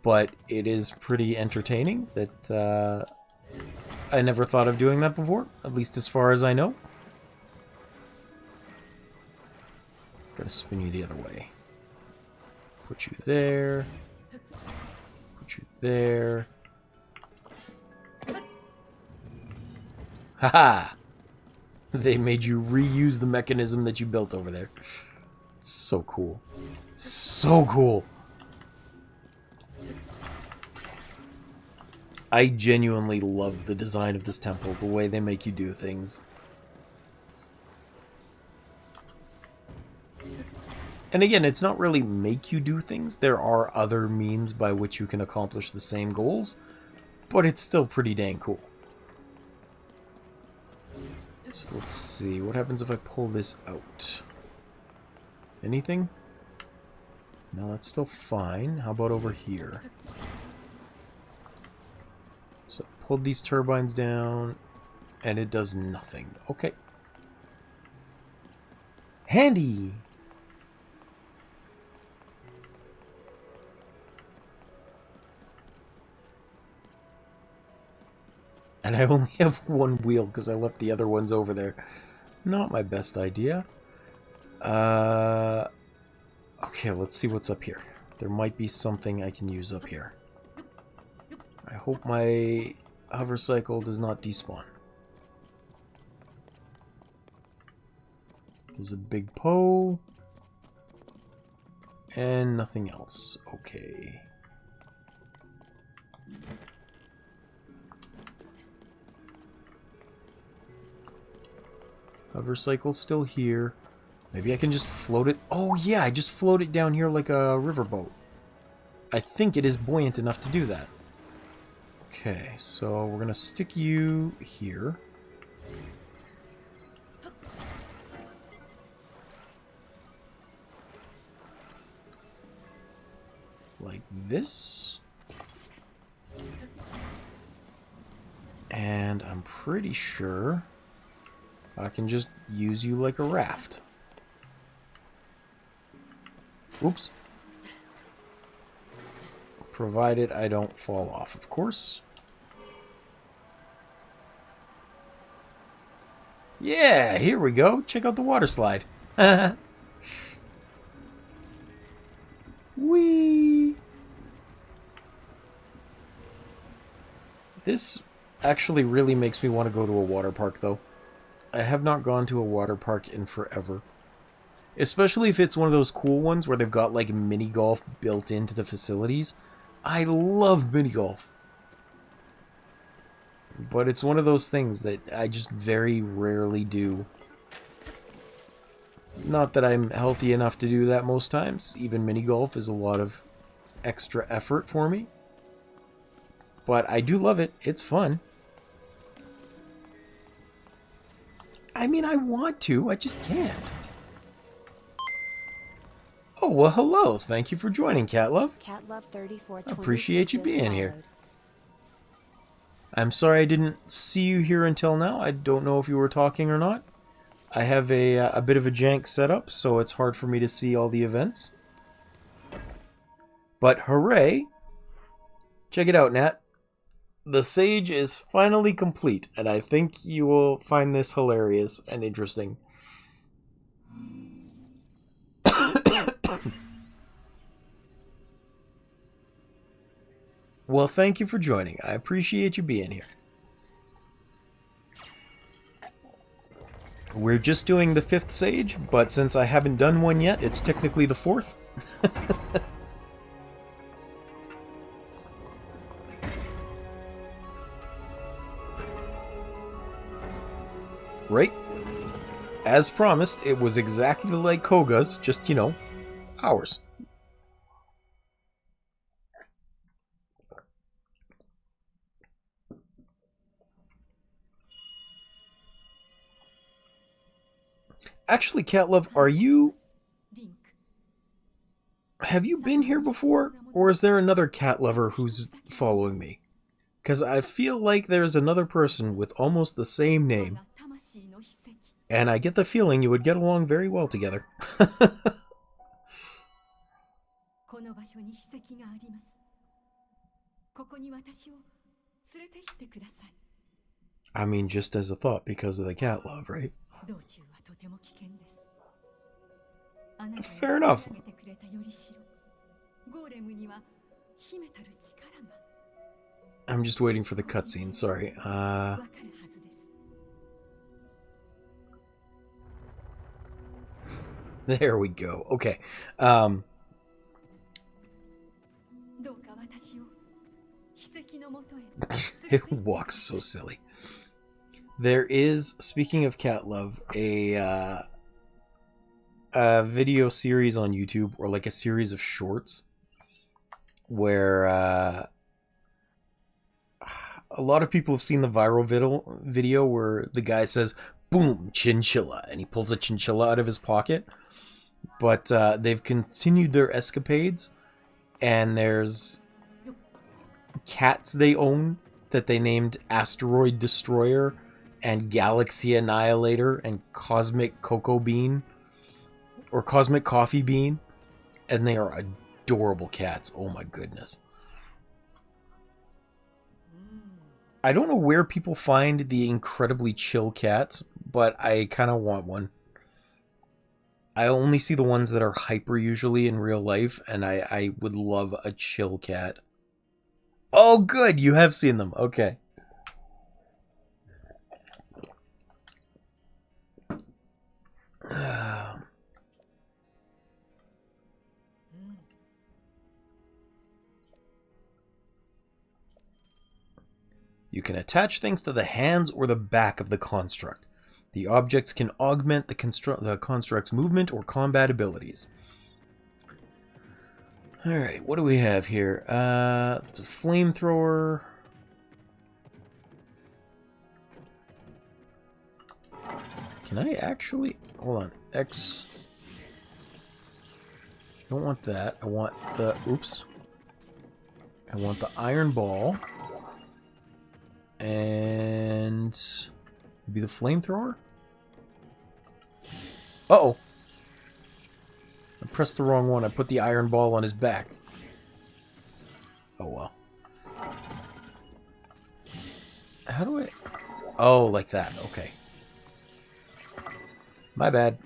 But it is pretty entertaining that I never thought of doing that before, at least as far as I know. Gotta spin you the other way. Put you there. Put you there. Haha! They made you reuse the mechanism that you built over there. It's so cool. So cool! I genuinely love the design of this temple, the way they make you do things. And again, it's not really make you do things. There are other means by which you can accomplish the same goals, but it's still pretty dang cool. So let's see, what happens if I pull this out? Anything? No, that's still fine. How about over here? So pulled these turbines down, and it does nothing. Okay. Handy! And I only have one wheel because I left the other ones over there. Not my best idea. Okay, let's see what's up here. There might be something I can use up here. I hope my hover cycle does not despawn. There's a big Poe. And nothing else. Okay. Hover cycle's still here. Maybe I can just float it. Oh yeah, I just float it down here like a riverboat. I think it is buoyant enough to do that. Okay, so we're gonna stick you here. Like this. And I'm pretty sure I can just use you like a raft. Oops. Provided I don't fall off, of course. Yeah, here we go. Check out the water slide. Whee! This actually really makes me want to go to a water park, though. I have not gone to a water park in forever. Especially if it's one of those cool ones where they've got like mini golf built into the facilities. I love mini golf. But it's one of those things that I just very rarely do. Not that I'm healthy enough to do that most times. Even mini golf is a lot of extra effort for me. But I do love it. It's fun. I mean, I want to. I just can't. Oh, well, hello. Thank you for joining, Catlove. Catlove34 Appreciate you being here. I'm sorry I didn't see you here until now. I don't know if you were talking or not. I have a bit of a jank setup, so it's hard for me to see all the events. But hooray! Check it out, Nat. The Sage is finally complete, and I think you will find this hilarious and interesting. Well, thank you for joining. I appreciate you being here. We're just doing the 5th Sage, but since I haven't done one yet, it's technically the 4th. Right? As promised, it was exactly like Koga's, just, you know, ours. Actually, Cat Love, are you... Have you been here before? Or is there another cat lover who's following me? Because I feel like there's another person with almost the same name. And I get the feeling you would get along very well together. I mean, just as a thought, because of the cat love, right? Fair enough. I'm just waiting for the cutscene, sorry. There we go. Okay. It walks so silly. There is, speaking of cat love, a video series on YouTube, or like a series of shorts, where a lot of people have seen the viral video where the guy says, "Boom, chinchilla," and he pulls a chinchilla out of his pocket. But they've continued their escapades, and there's cats they own that they named Asteroid Destroyer and Galaxy Annihilator and Cosmic Cocoa Bean, or Cosmic Coffee Bean, and they are adorable cats. Oh my goodness. I don't know where people find the incredibly chill cats, but I kind of want one. I only see the ones that are hyper usually in real life, and I would love a chill cat. Oh, good! You have seen them. Okay. You can attach things to the hands or the back of the construct. The objects can augment the construct's movement or combat abilities. Alright, what do we have here? It's a flamethrower. Can I actually... Hold on. X... I don't want that. I want the... Oops. I want the iron ball. And... Maybe the flamethrower? Uh-oh. I pressed the wrong one. I put the iron ball on his back. Oh, well. How do I... Oh, like that. Okay. My bad.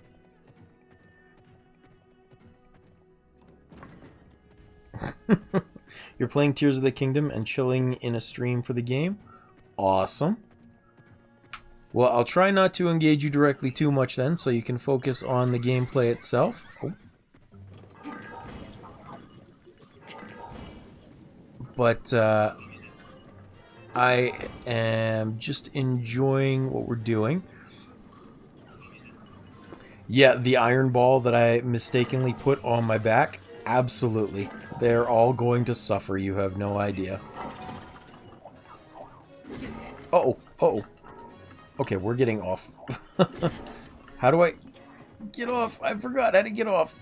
You're playing Tears of the Kingdom and chilling in a stream for the game? Awesome. Well, I'll try not to engage you directly too much then, so you can focus on the gameplay itself. Oh. But, I am just enjoying what we're doing. Yeah, the iron ball that I mistakenly put on my back, absolutely. They're all going to suffer, you have no idea. Uh-oh, uh-oh. Okay, we're getting off. How do I get off? I forgot how to get off.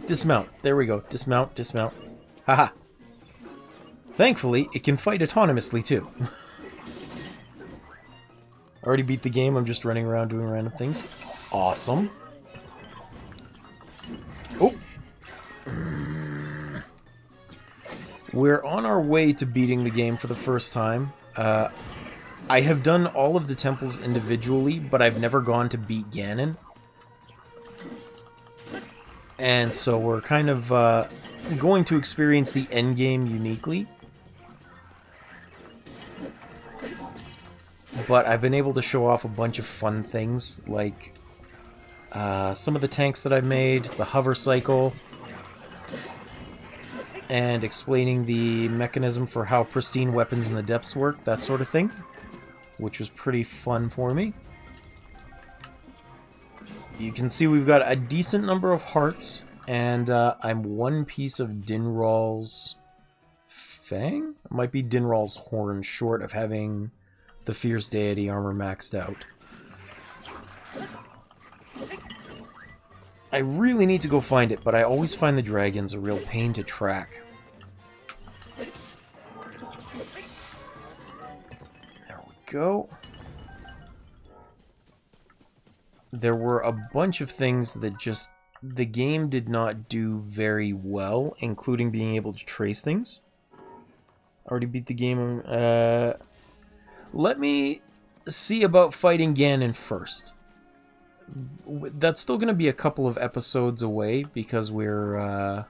Dismount. There we go. Dismount, dismount. Haha. Thankfully, it can fight autonomously, too. Already beat the game. I'm just running around doing random things. Awesome. Oh. We're on our way to beating the game for the first time. I have done all of the temples individually, but I've never gone to beat Ganon. And so we're kind of going to experience the endgame uniquely. But I've been able to show off a bunch of fun things, like some of the tanks that I've made, the hover cycle, and explaining the mechanism for how pristine weapons in the depths work, that sort of thing, which was pretty fun for me. You can see we've got a decent number of hearts, and I'm one piece of Dinral's Fang? It might be Dinral's Horn, short of having the Fierce Deity armor maxed out. I really need to go find it, but I always find the dragons a real pain to track. There we go. There were a bunch of things that just... the game did not do very well, including being able to trace things. Already beat the game. Let me see about fighting Ganon first. That's still going to be a couple of episodes away because we're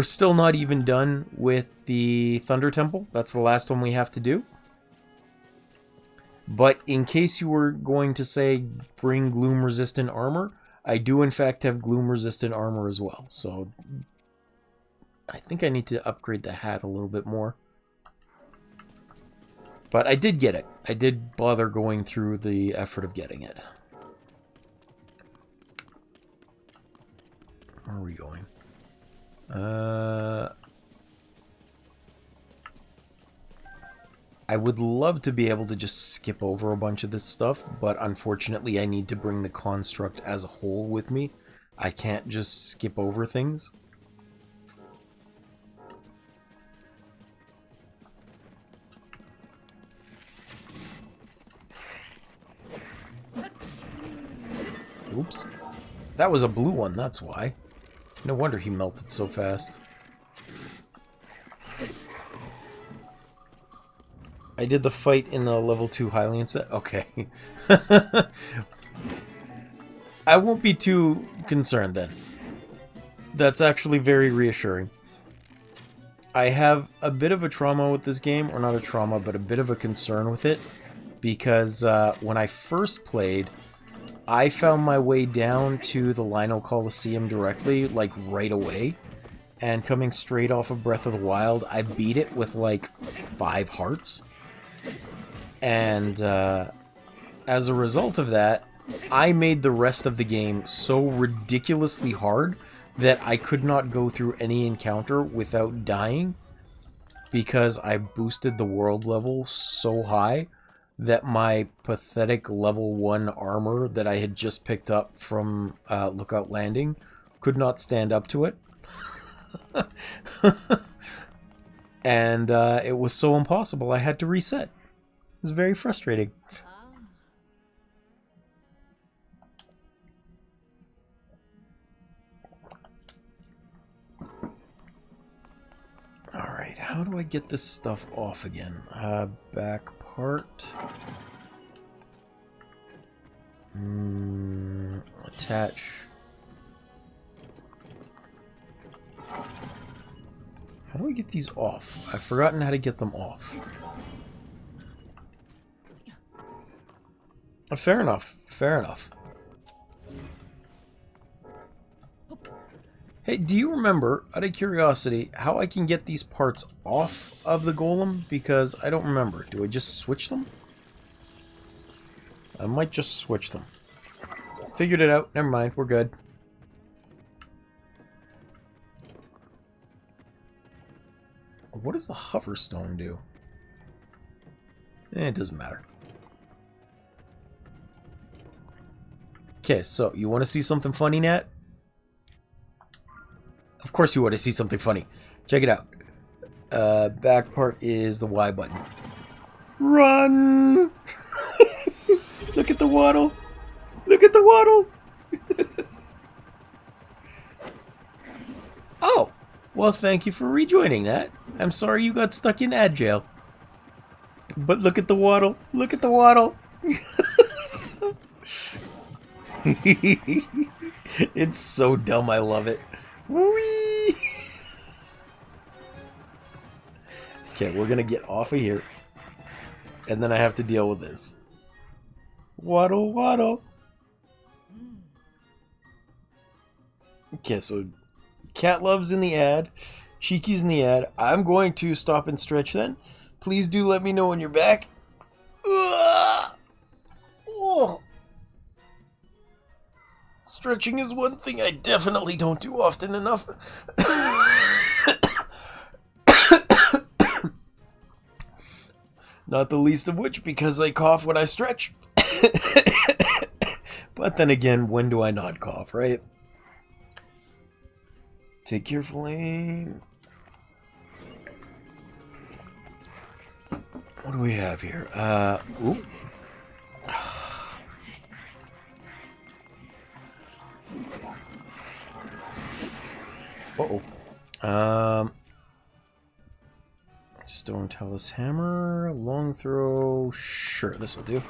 still not even done with the Thunder Temple. That's the last one we have to do. But in case you were going to say bring gloom-resistant armor, I do in fact have gloom-resistant armor as well. So I think I need to upgrade the hat a little bit more. But I did get it. I did bother going through the effort of getting it. Where are we going? I would love to be able to just skip over a bunch of this stuff, but unfortunately I need to bring the construct as a whole with me. I can't just skip over things. Oops. That was a blue one, that's why. No wonder he melted so fast. I did the fight in the level 2 Hylian set? Okay. I won't be too concerned then. That's actually very reassuring. I have a bit of a trauma with this game, or not a trauma, but a bit of a concern with it, because when I first played, I found my way down to the Lino Coliseum directly, like right away, and coming straight off of Breath of the Wild, I beat it with like 5 hearts. And as a result of that, I made the rest of the game so ridiculously hard that I could not go through any encounter without dying, because I boosted the world level so high that my pathetic level 1 armor that I had just picked up from Lookout Landing could not stand up to it. And it was so impossible I had to reset. It was very frustrating. Alright, how do I get this stuff off again? Back part. Attach. How do I get these off? I've forgotten how to get them off. Fair enough. Fair enough. Hey, do you remember, out of curiosity, how I can get these parts off of the golem? Because I don't remember. Do I just switch them? I might just switch them. Figured it out. Never mind. We're good. What does the hover stone do? It doesn't matter. Okay, so you want to see something funny, Nat? Of course you want to see something funny. Check it out. Back part is the Y button. Run! Look at the waddle. Look at the waddle. Oh, well, thank you for rejoining that. I'm sorry you got stuck in ad jail. But look at the waddle. Look at the waddle. It's so dumb, I love it. Whee! Okay, we're gonna get off of here. And then I have to deal with this. Waddle, waddle. Okay, so Cat Love's in the ad. Cheeky's in the ad. I'm going to stop and stretch then. Please do let me know when you're back. Oh. Stretching is one thing I definitely don't do often enough. Not the least of which because I cough when I stretch. But then again, when do I not cough, right? Take carefully. What do we have here? Ooh. Uh-oh. Stone Talus Hammer, long throw. Sure, this'll do.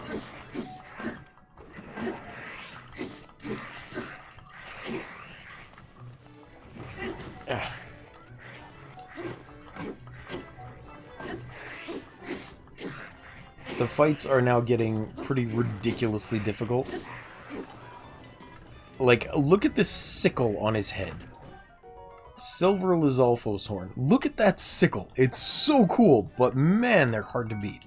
The fights are now getting pretty ridiculously difficult. Like, look at this sickle on his head. Silver Lizalfo's horn. Look at that sickle. It's so cool, but man, they're hard to beat.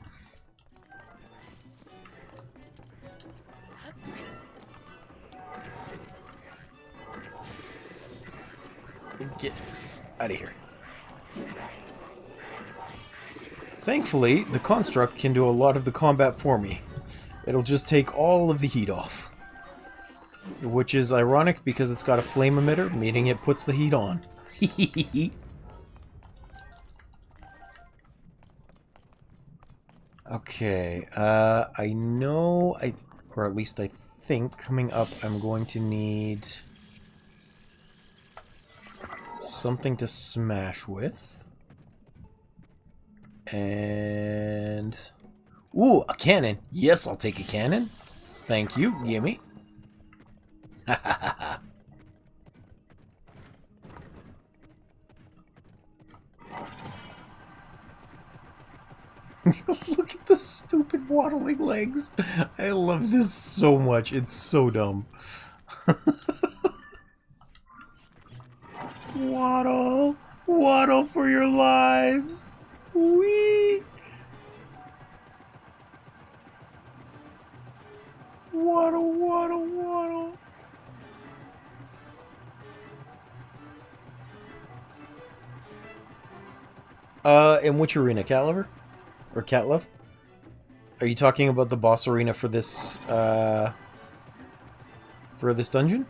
Get out of here. Thankfully, the construct can do a lot of the combat for me. It'll just take all of the heat off. Which is ironic because it's got a flame emitter, meaning it puts the heat on. Okay, I know, or at least I think, coming up I'm going to need something to smash with. And... ooh, a cannon! Yes, I'll take a cannon. Thank you, gimme. Ha ha ha ha. Look at the stupid waddling legs. I love this so much. It's so dumb. Waddle. Waddle for your lives. Whee! Waddle, waddle, waddle. In which arena? Caliber? Or Catlove? Are you talking about the boss arena for this dungeon?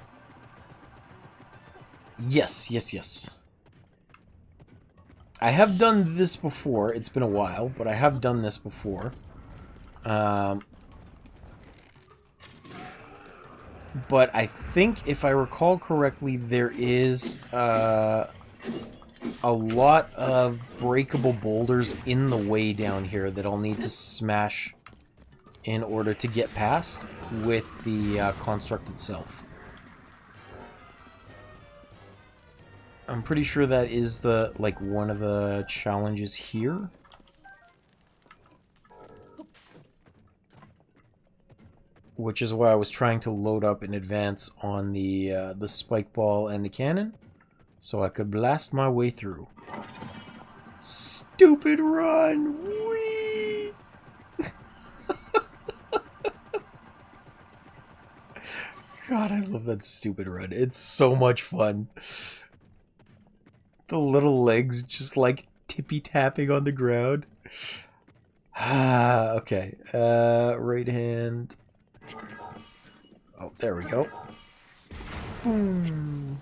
Yes, yes, yes. I have done this before. It's been a while, but I have done this before. But I think, if I recall correctly, there is a lot of breakable boulders in the way down here that I'll need to smash in order to get past with the construct itself. I'm pretty sure that is the, like, one of the challenges here. Which is why I was trying to load up in advance on the spike ball and the cannon, so I could blast my way through. Stupid run! Whee! God, I love that stupid run. It's so much fun. The little legs just like tippy-tapping on the ground. Ah, okay. Right hand. Oh, there we go. Boom.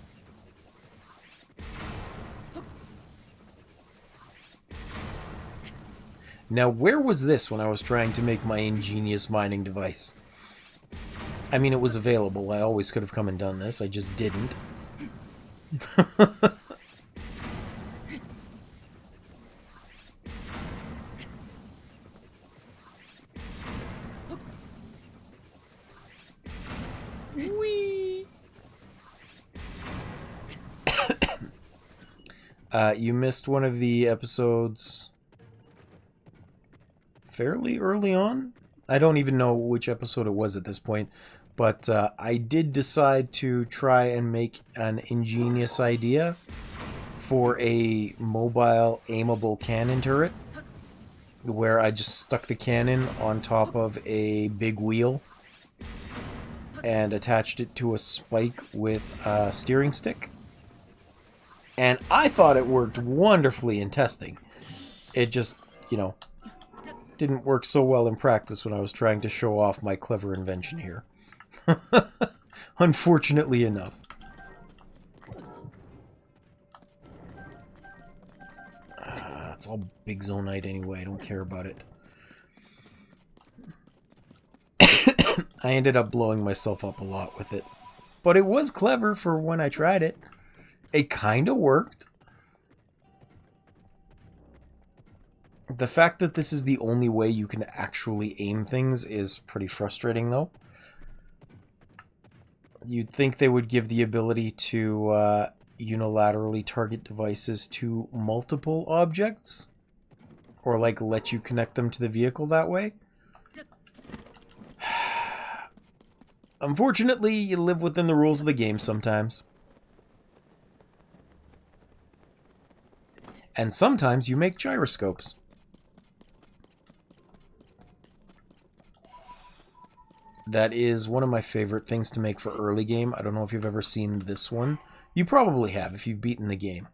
Now, where was this when I was trying to make my ingenious mining device? I mean, it was available. I always could have come and done this. I just didn't. Whee! You missed one of the episodes fairly early on. I don't even know which episode it was at this point, but I did decide to try and make an ingenious idea for a mobile aimable cannon turret, where I just stuck the cannon on top of a big wheel and attached it to a spike with a steering stick. And I thought it worked wonderfully in testing. It just, you know, didn't work so well in practice when I was trying to show off my clever invention here. Unfortunately enough. It's all big zonaite anyway. I don't care about it. I ended up blowing myself up a lot with it. But it was clever for when I tried it. It kind of worked. The fact that this is the only way you can actually aim things is pretty frustrating, though. You'd think they would give the ability to unilaterally target devices to multiple objects. Or, like, let you connect them to the vehicle that way. Unfortunately, you live within the rules of the game sometimes. And sometimes you make gyroscopes. That is one of my favorite things to make for early game. I don't know if you've ever seen this one. You probably have if you've beaten the game.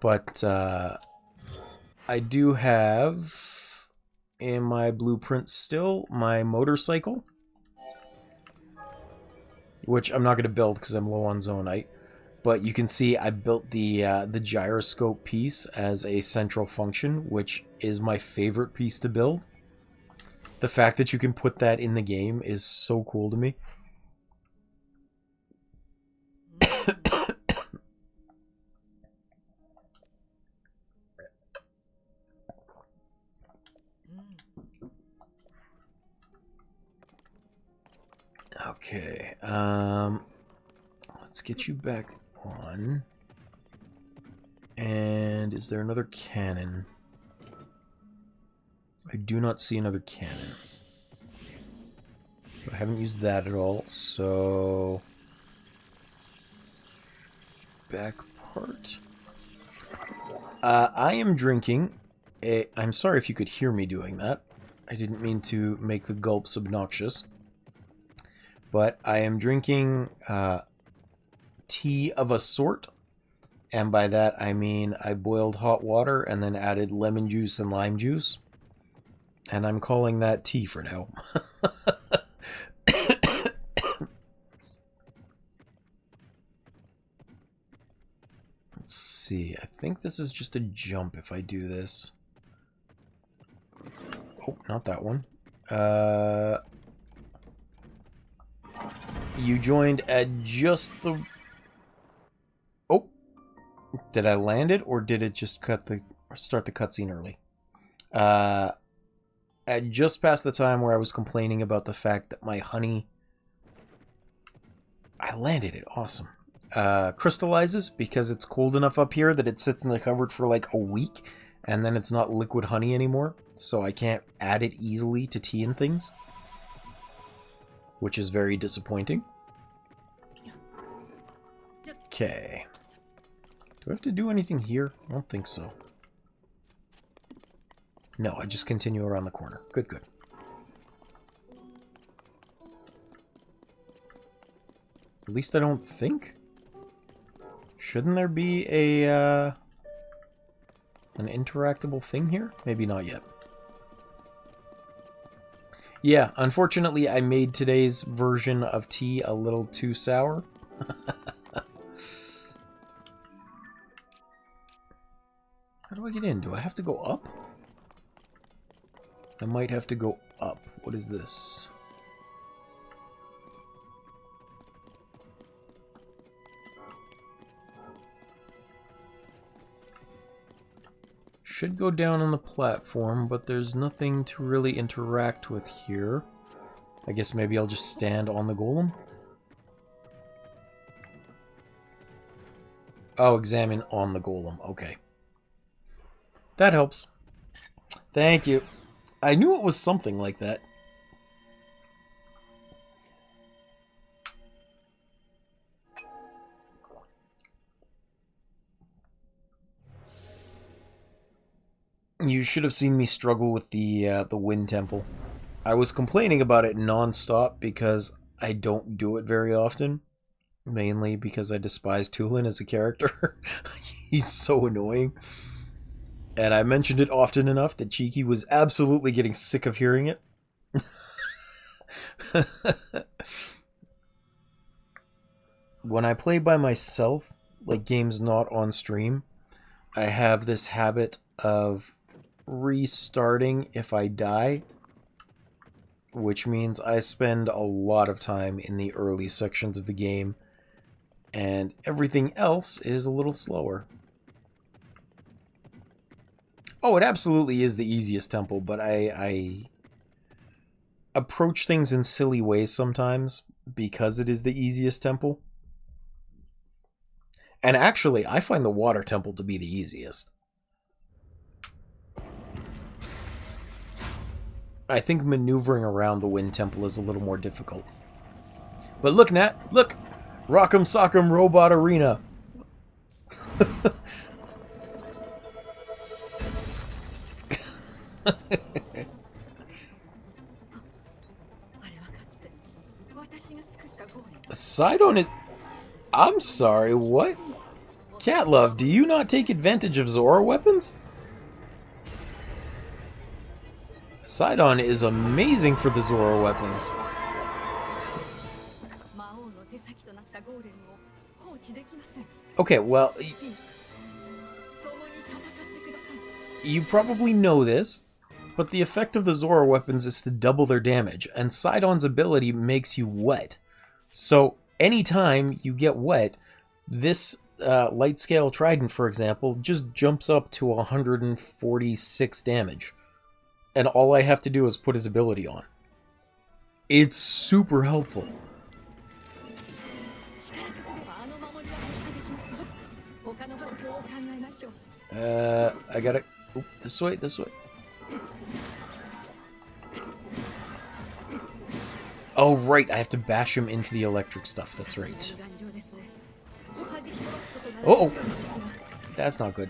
But I do have in my blueprints still my motorcycle, which I'm not going to build because I'm low on zonaite. But you can see I built the gyroscope piece as a central function, which is my favorite piece to build. The fact that you can put that in the game is so cool to me. Okay, let's get you back on. And is there another cannon? I do not see another cannon. I haven't used that at all, so... Back part. I am drinking a... I'm sorry if you could hear me doing that. I didn't mean to make the gulps obnoxious. But I am drinking tea of a sort. And by that I mean I boiled hot water and then added lemon juice and lime juice. And I'm calling that tea for now. Let's see. I think this is just a jump if I do this. Oh, not that one. You joined at just the... Oh! Did I land it, or did it just start the cutscene early? At just past the time where I was complaining about the fact that my honey... I landed it. Awesome. Crystallizes because it's cold enough up here that it sits in the cupboard for like a week, and then it's not liquid honey anymore, so I can't add it easily to tea and things, which is very disappointing. Okay. Do I have to do anything here? I don't think so. No, I just continue around the corner. Good, good. At least I don't think. Shouldn't there be a an interactable thing here? Maybe not yet. Yeah, unfortunately I made today's version of tea a little too sour. How do I get in? Do I have to go up? I might have to go up. What is this? Should go down on the platform, but there's nothing to really interact with here. I guess maybe I'll just stand on the golem. Oh, examine on the golem. Okay. That helps. Thank you. I knew it was something like that. You should have seen me struggle with the Wind Temple. I was complaining about it non-stop because I don't do it very often. Mainly because I despise Tulin as a character. He's so annoying. And I mentioned it often enough that Cheeky was absolutely getting sick of hearing it. when I play by myself, like games not on stream, I have this habit of restarting if I die, which means I spend a lot of time in the early sections of the game, and everything else is a little slower. Oh, it absolutely is the easiest temple, but I approach things in silly ways sometimes because it is the easiest temple. And actually, I find the water temple to be the easiest. I think maneuvering around the wind temple is a little more difficult. But look, Nat, look! Rock'em Sock'em Robot Arena! Sidon is... I'm sorry, what? Catlove, do you not take advantage of Zora weapons? Sidon is amazing for the Zora weapons. Okay, well... You probably know this, but the effect of the Zora weapons is to double their damage, and Sidon's ability makes you wet. So, anytime you get wet, this light scale trident, for example, just jumps up to 146 damage. And all I have to do is put his ability on. It's super helpful. I gotta... Oop, this way, this way. Oh, right, I have to bash him into the electric stuff, that's right. Uh-oh! That's not good.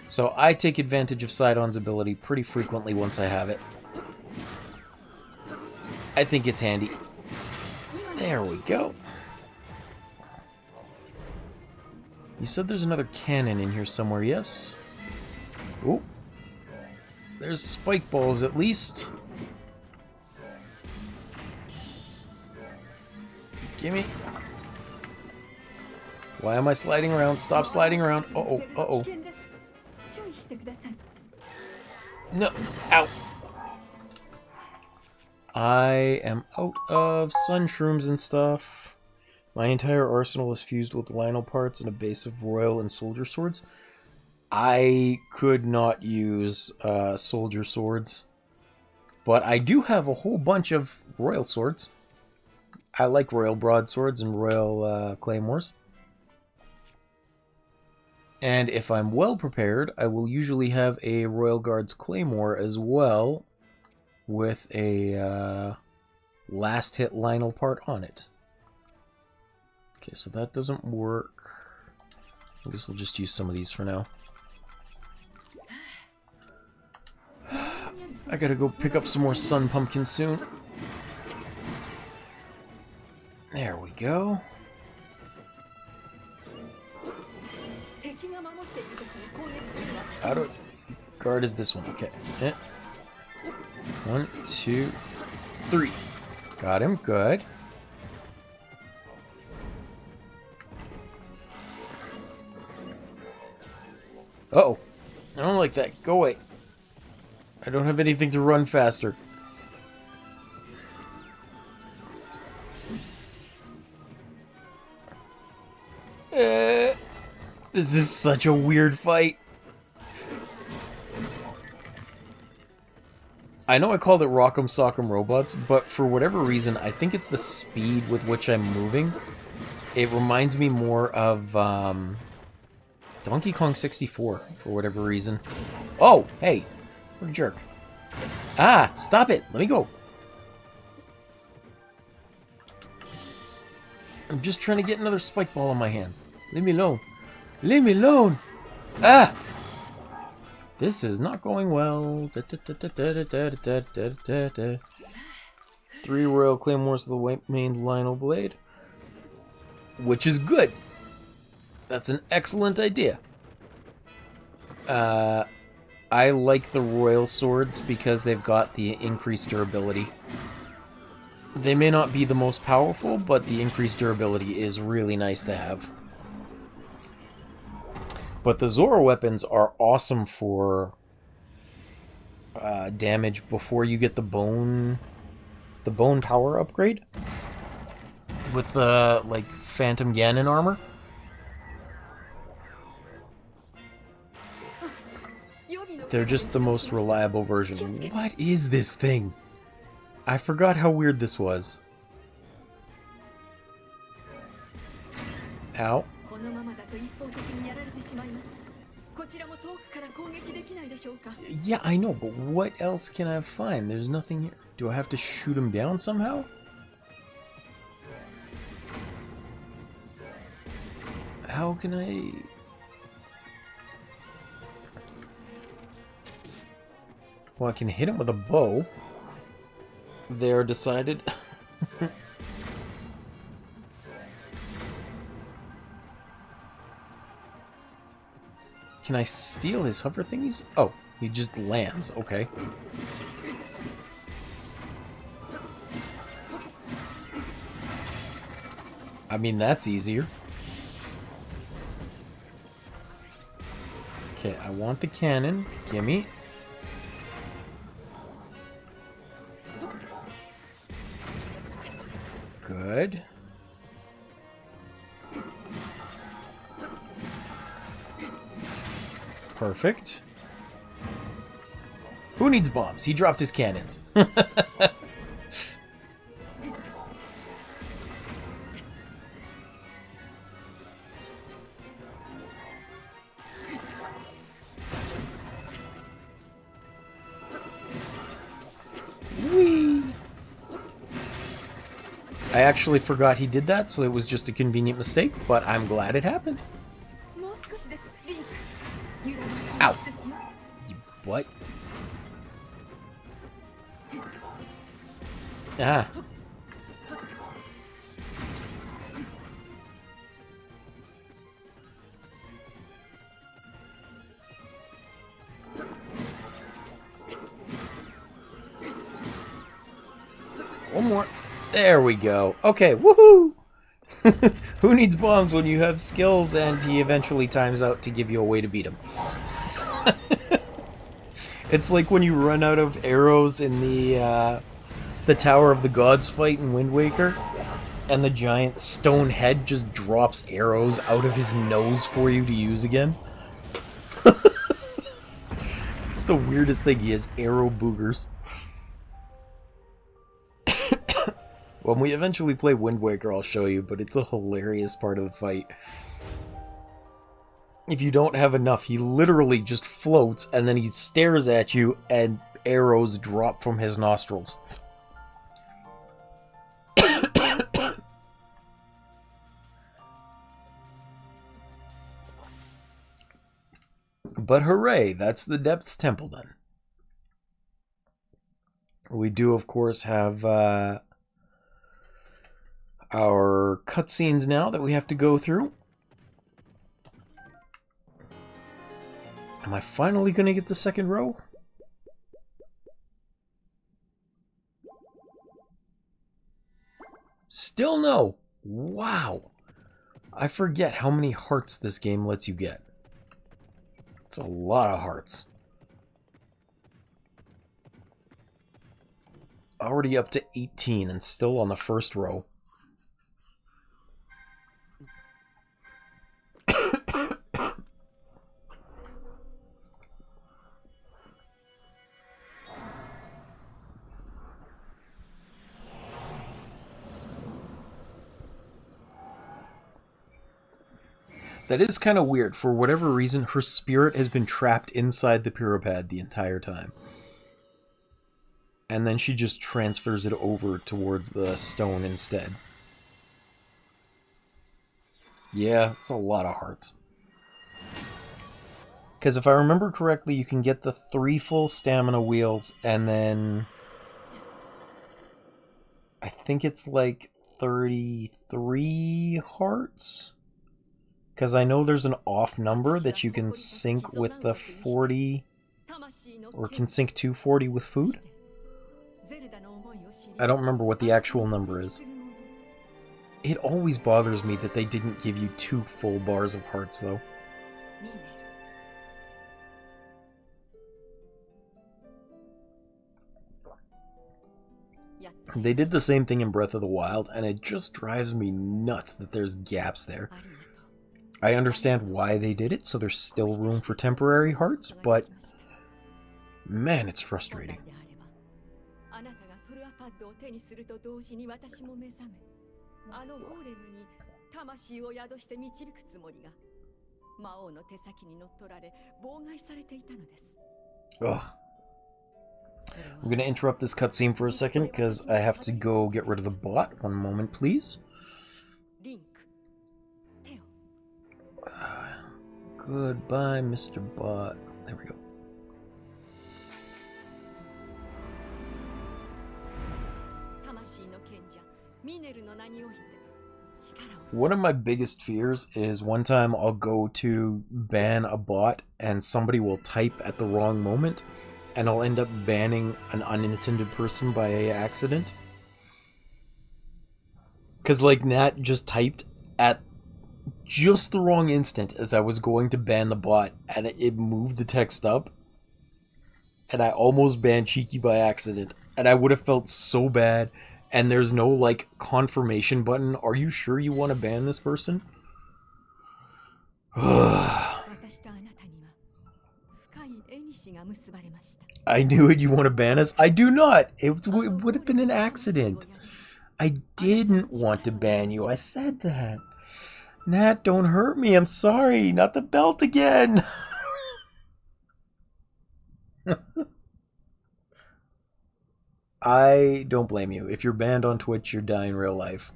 So I take advantage of Sidon's ability pretty frequently once I have it. I think it's handy. There we go. You said there's another cannon in here somewhere, yes? Ooh. There's spike balls at least. Gimme. Why am I sliding around? Stop sliding around. Uh-oh, uh-oh. No, ow. I am out of sun shrooms and stuff. My entire arsenal is fused with Lionel parts and a base of royal and soldier swords. I could not use soldier swords, but I do have a whole bunch of royal swords. I like royal broadswords and royal claymores. And if I'm well prepared, I will usually have a Royal Guards Claymore as well, with a last hit Lionel part on it. Okay, so that doesn't work. I guess I'll just use some of these for now. I gotta go pick up some more sun pumpkins soon. There we go. Auto guard is this one. Okay. 1, 2, 3. Got him. Good. Uh-oh. I don't like that. Go away. I don't have anything to run faster. This is such a weird fight. I know I called it Rock'em Sock'em Robots, but for whatever reason, I think it's the speed with which I'm moving. It reminds me more of Donkey Kong 64, for whatever reason. Oh, hey, what a jerk. Ah, stop it, let me go. I'm just trying to get another spike ball on my hands. Leave me alone. Leave me alone! Ah! This is not going well. 3 Royal Claymores to the white maned Lionel Blade. Which is good. That's an excellent idea. I like the Royal Swords because they've got the increased durability. They may not be the most powerful, but the increased durability is really nice to have. But the Zora weapons are awesome for damage before you get the bone power upgrade with the like Phantom Ganon armor. They're just the most reliable version. What is this thing? I forgot how weird this was. Ow. Yeah, I know, but what else can I find? There's nothing here. Do I have to shoot him down somehow? How can I... Well, I can hit him with a bow. They're decided. Can I steal his hover thingies? Oh, he just lands. Okay. I mean, that's easier. Okay, I want the cannon. Gimme. Good. Perfect. Who needs bombs? He dropped his cannons. Whee! I actually forgot he did that, so it was just a convenient mistake, but I'm glad it happened. Ow! You what? Ah. One more. There we go. Okay, woohoo! Who needs bombs when you have skills and he eventually times out to give you a way to beat him? It's like when you run out of arrows in the Tower of the Gods fight in Wind Waker, and the giant stone head just drops arrows out of his nose for you to use again. It's the weirdest thing. He has arrow boogers. When we eventually play Wind Waker, I'll show you, but it's a hilarious part of the fight. If you don't have enough, he literally just floats, and then he stares at you, and arrows drop from his nostrils. But hooray, that's the Depths Temple done. We do, of course, have our cutscenes now that we have to go through. Am I finally going to get the second row? Still no. Wow. I forget how many hearts this game lets you get. It's a lot of hearts. Already up to 18 and still on the first row. That is kind of weird. For whatever reason, her spirit has been trapped inside the Pyropad the entire time. And then she just transfers it over towards the stone instead. Yeah, it's a lot of hearts. Because if I remember correctly, you can get the 3 full stamina wheels, and then I think it's like 33 hearts? Because I know there's an off number that you can sync with the 40, or can sync to 40 with food. I don't remember what the actual number is. It always bothers me that they didn't give you 2 full bars of hearts, though. They did the same thing in Breath of the Wild, and it just drives me nuts that there's gaps there. I understand why they did it, so there's still room for temporary hearts, but man, it's frustrating. Ugh. I'm going to interrupt this cutscene for a second because I have to go get rid of the bot. One moment, please. Goodbye, Mr. Bot. There we go. One of my biggest fears is one time I'll go to ban a bot and somebody will type at the wrong moment and I'll end up banning an unintended person by accident. Because, like, Nat just typed at just the wrong instant as I was going to ban the bot, and it moved the text up. And I almost banned Cheeky by accident. And I would have felt so bad. And there's no, like, confirmation button. Are you sure you want to ban this person? I knew it. You want to ban us? I do not. It would have been an accident. I didn't want to ban you. I said that. Nat, don't hurt me. I'm sorry. Not the belt again. I don't blame you. If you're banned on Twitch, you're dying in real life.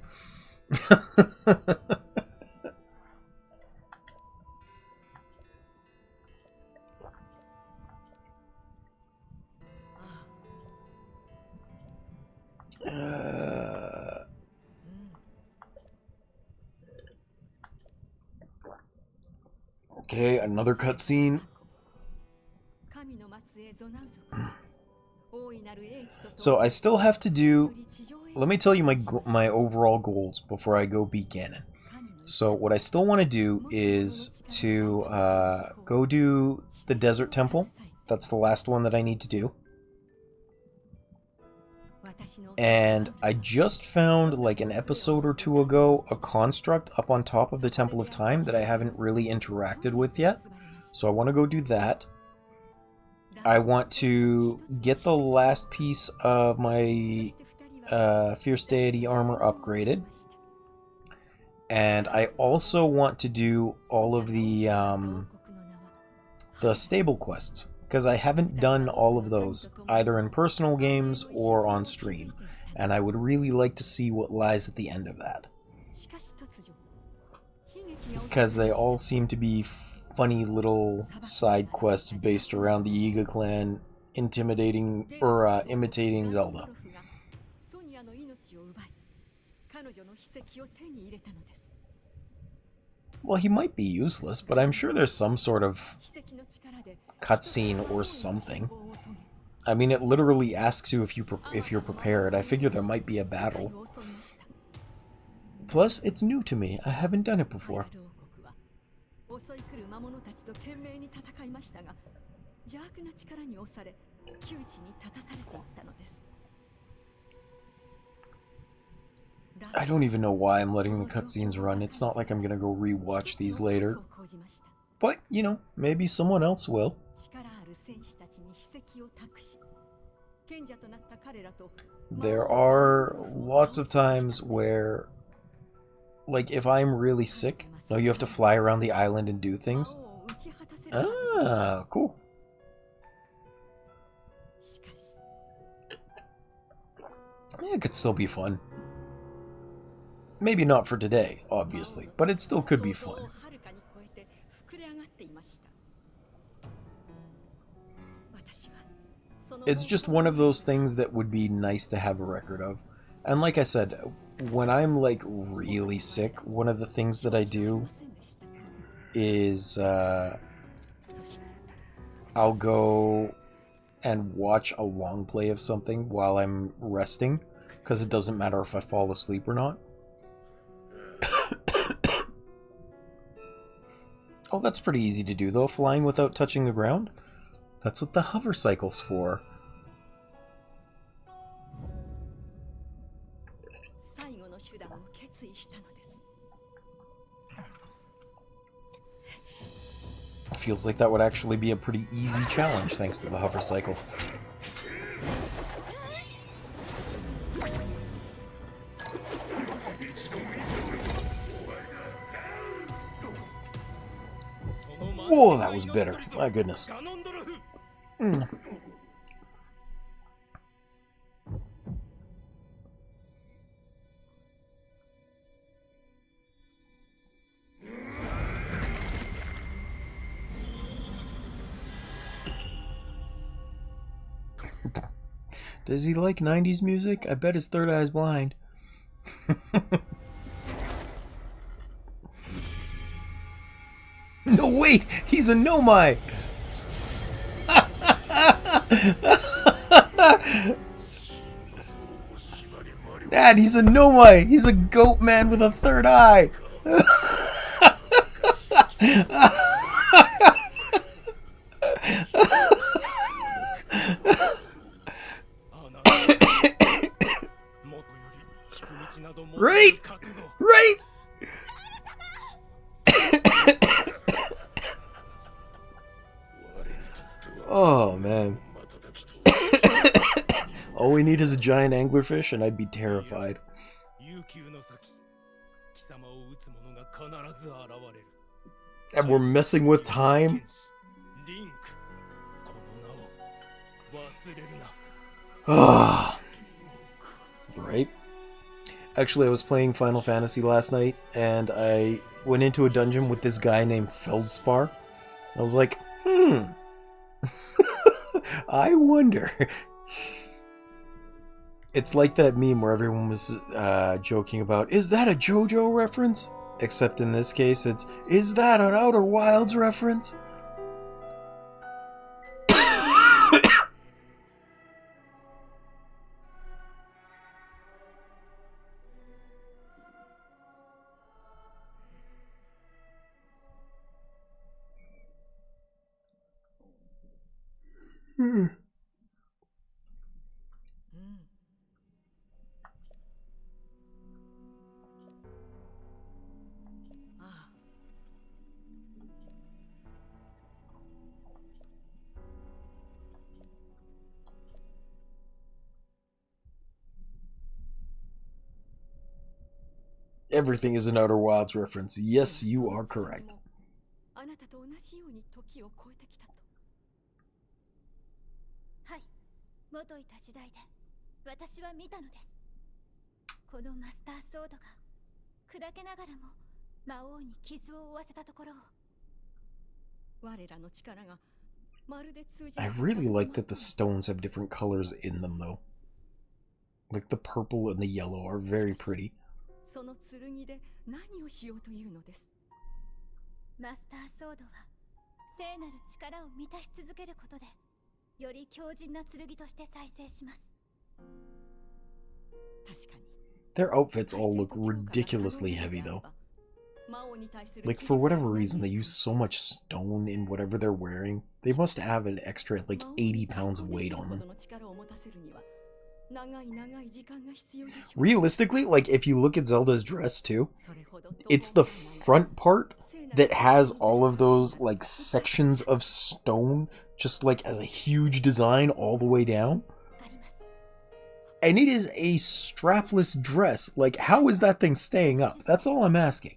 Okay, another cutscene. So I still have to do... Let me tell you my overall goals before I go beat Ganon. So what I still want to do is to go do the Desert Temple. That's the last one that I need to do. And I just found, like an episode or two ago, a construct up on top of the Temple of Time that I haven't really interacted with yet. So I want to go do that. I want to get the last piece of my Fierce Deity armor upgraded. And I also want to do all of the stable quests, because I haven't done all of those, either in personal games or on stream. And I would really like to see what lies at the end of that. Because they all seem to be funny little side quests based around the Yiga clan imitating Zelda. Well, he might be useless, but I'm sure there's some sort of cutscene or something. I mean, it literally asks you if you're prepared. I figure there might be a battle. Plus, it's new to me. I haven't done it before. I don't even know why I'm letting the cutscenes run. It's not like I'm gonna go rewatch these later. But, you know, maybe someone else will. There are lots of times where, like, if I'm really sick, no, you have to fly around the island and do things. Ah, cool. Yeah, it could still be fun. Maybe not for today, obviously, but it still could be fun. It's just one of those things that would be nice to have a record of. And like I said, when I'm like really sick, one of the things that I do is I'll go and watch a long play of something while I'm resting, because it doesn't matter if I fall asleep or not. Oh, that's pretty easy to do, though, flying without touching the ground. That's what the hover cycle's for. Feels like that would actually be a pretty easy challenge, thanks to the hover cycle. Whoa, that was bitter. My goodness. Mm. Does he like 90s music? I bet his third eye's blind. No, wait! He's a nomai! Dad, he's a nomai! He's a goat man with a third eye! Right? Right? Oh, man. All we need is a giant anglerfish and I'd be terrified. And we're messing with time? Right? Actually, I was playing Final Fantasy last night, and I went into a dungeon with this guy named Feldspar. I was like, I wonder. It's like that meme where everyone was joking about, is that a JoJo reference? Except in this case, it's, is that an Outer Wilds reference? Everything is an Outer Wilds reference. Yes, you are correct. I really like that the stones have different colors in them, though. Like the purple and the yellow are very pretty. Their outfits all look ridiculously heavy, though. Like, for whatever reason, they use so much stone in whatever they're wearing. They must have an extra, like, 80 pounds of weight on them. Realistically, like, if you look at Zelda's dress, too, it's the front part that has all of those, like, sections of stone, just, like, as a huge design all the way down. And it is a strapless dress. Like, how is that thing staying up? That's all I'm asking.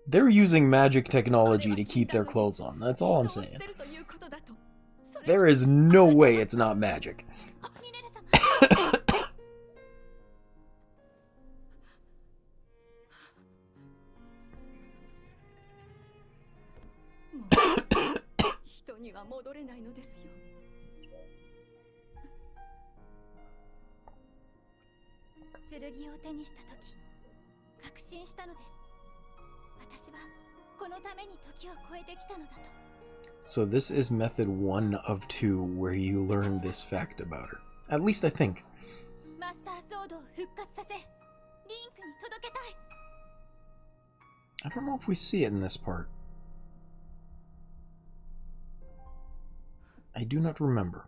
They're using magic technology to keep their clothes on. That's all I'm saying. There is no way it's not magic. So this is method 1 of 2 where you learn this fact about her. At least I think. I don't know if we see it in this part. I do not remember.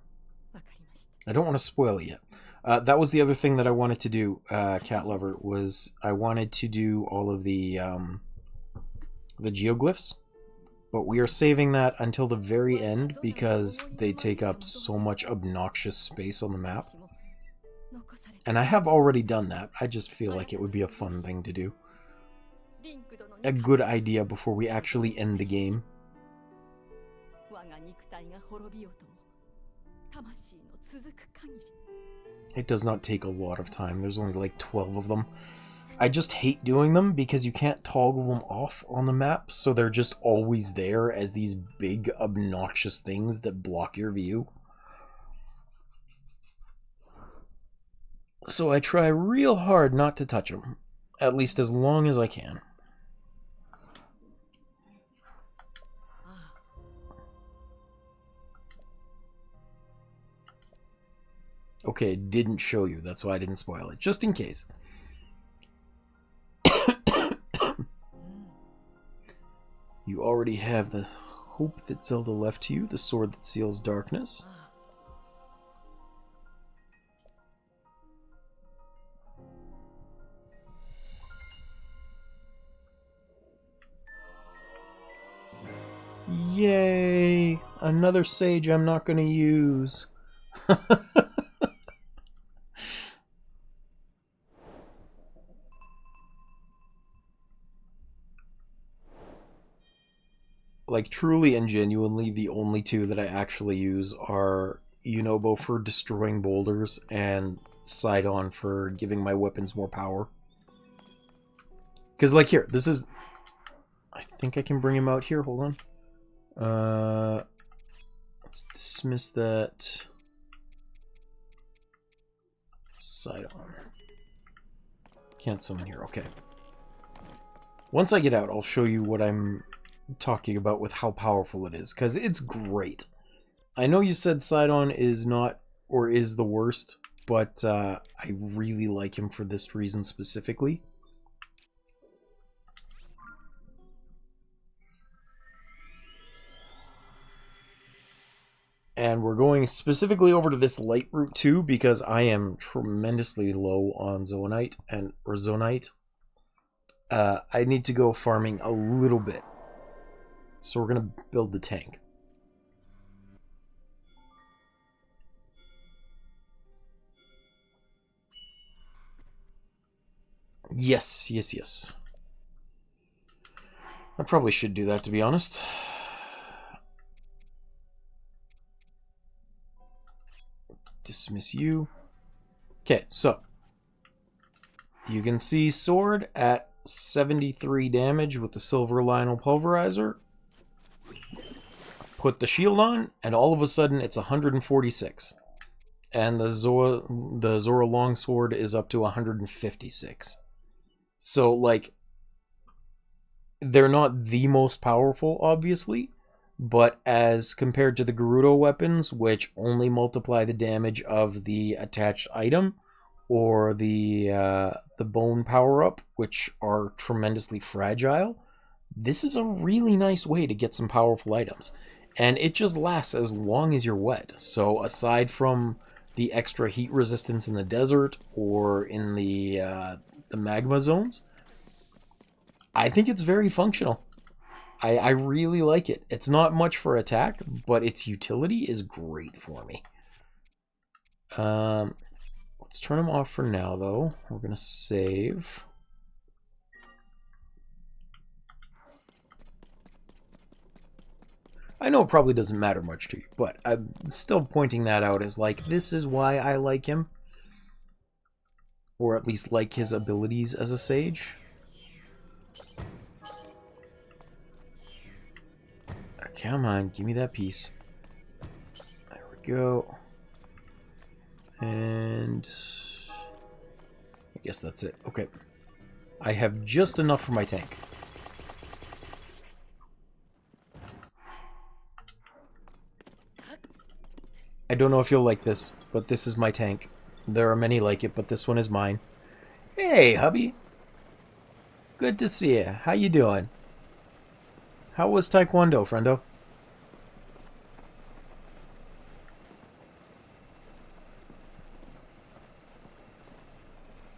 I don't want to spoil it yet. That was the other thing that I wanted to do, Cat Lover, was I wanted to do all of the geoglyphs, but we are saving that until the very end because they take up so much obnoxious space on the map. And I have already done that. I just feel like it would be a fun thing to do. A good idea before we actually end the game. It does not take a lot of time. There's only like 12 of them. I just hate doing them because you can't toggle them off on the map, so they're just always there as these big obnoxious things that block your view. So I try real hard not to touch them, at least as long as I can. Okay, it didn't show you, that's why I didn't spoil it, just in case. You already have the hope that Zelda left to you, the sword that seals darkness. Yay! Another sage I'm not going to use. Like, truly and genuinely, the only two that I actually use are Yunobo for destroying boulders and Sidon for giving my weapons more power. Because, like, here, this is... I think I can bring him out here, hold on. Let's dismiss that. Sidon. Can't summon here, okay. Once I get out, I'll show you what I'm talking about with how powerful it is, because it's great. I know you said Sidon is not, or is the worst, but I really like him for this reason specifically. And we're going specifically over to this light route too, because I am tremendously low on zonaite or zonaite. I need to go farming a little bit. So we're going to build the tank. Yes, yes, yes. I probably should do that, to be honest. Dismiss you. Okay, so you can see sword at 73 damage with the silver Lionel pulverizer. Put the shield on, and all of a sudden it's 146. And the Zora longsword is up to 156. So, like, they're not the most powerful, obviously, but as compared to the Gerudo weapons, which only multiply the damage of the attached item, or the bone power-up, which are tremendously fragile, this is a really nice way to get some powerful items. And it just lasts as long as you're wet. So aside from the extra heat resistance in the desert or in the magma zones, I think it's very functional. I really like it. It's not much for attack, but its utility is great for me. Let's turn them off for now, though. We're going to save. I know it probably doesn't matter much to you, but I'm still pointing that out as, like, this is why I like him. Or at least like his abilities as a sage. Come on, give me that piece. There we go. And I guess that's it. Okay. I have just enough for my tank. I don't know if you'll like this, but this is my tank. There are many like it, but this one is mine. Hey, hubby! Good to see you. How you doing? How was Taekwondo, friendo?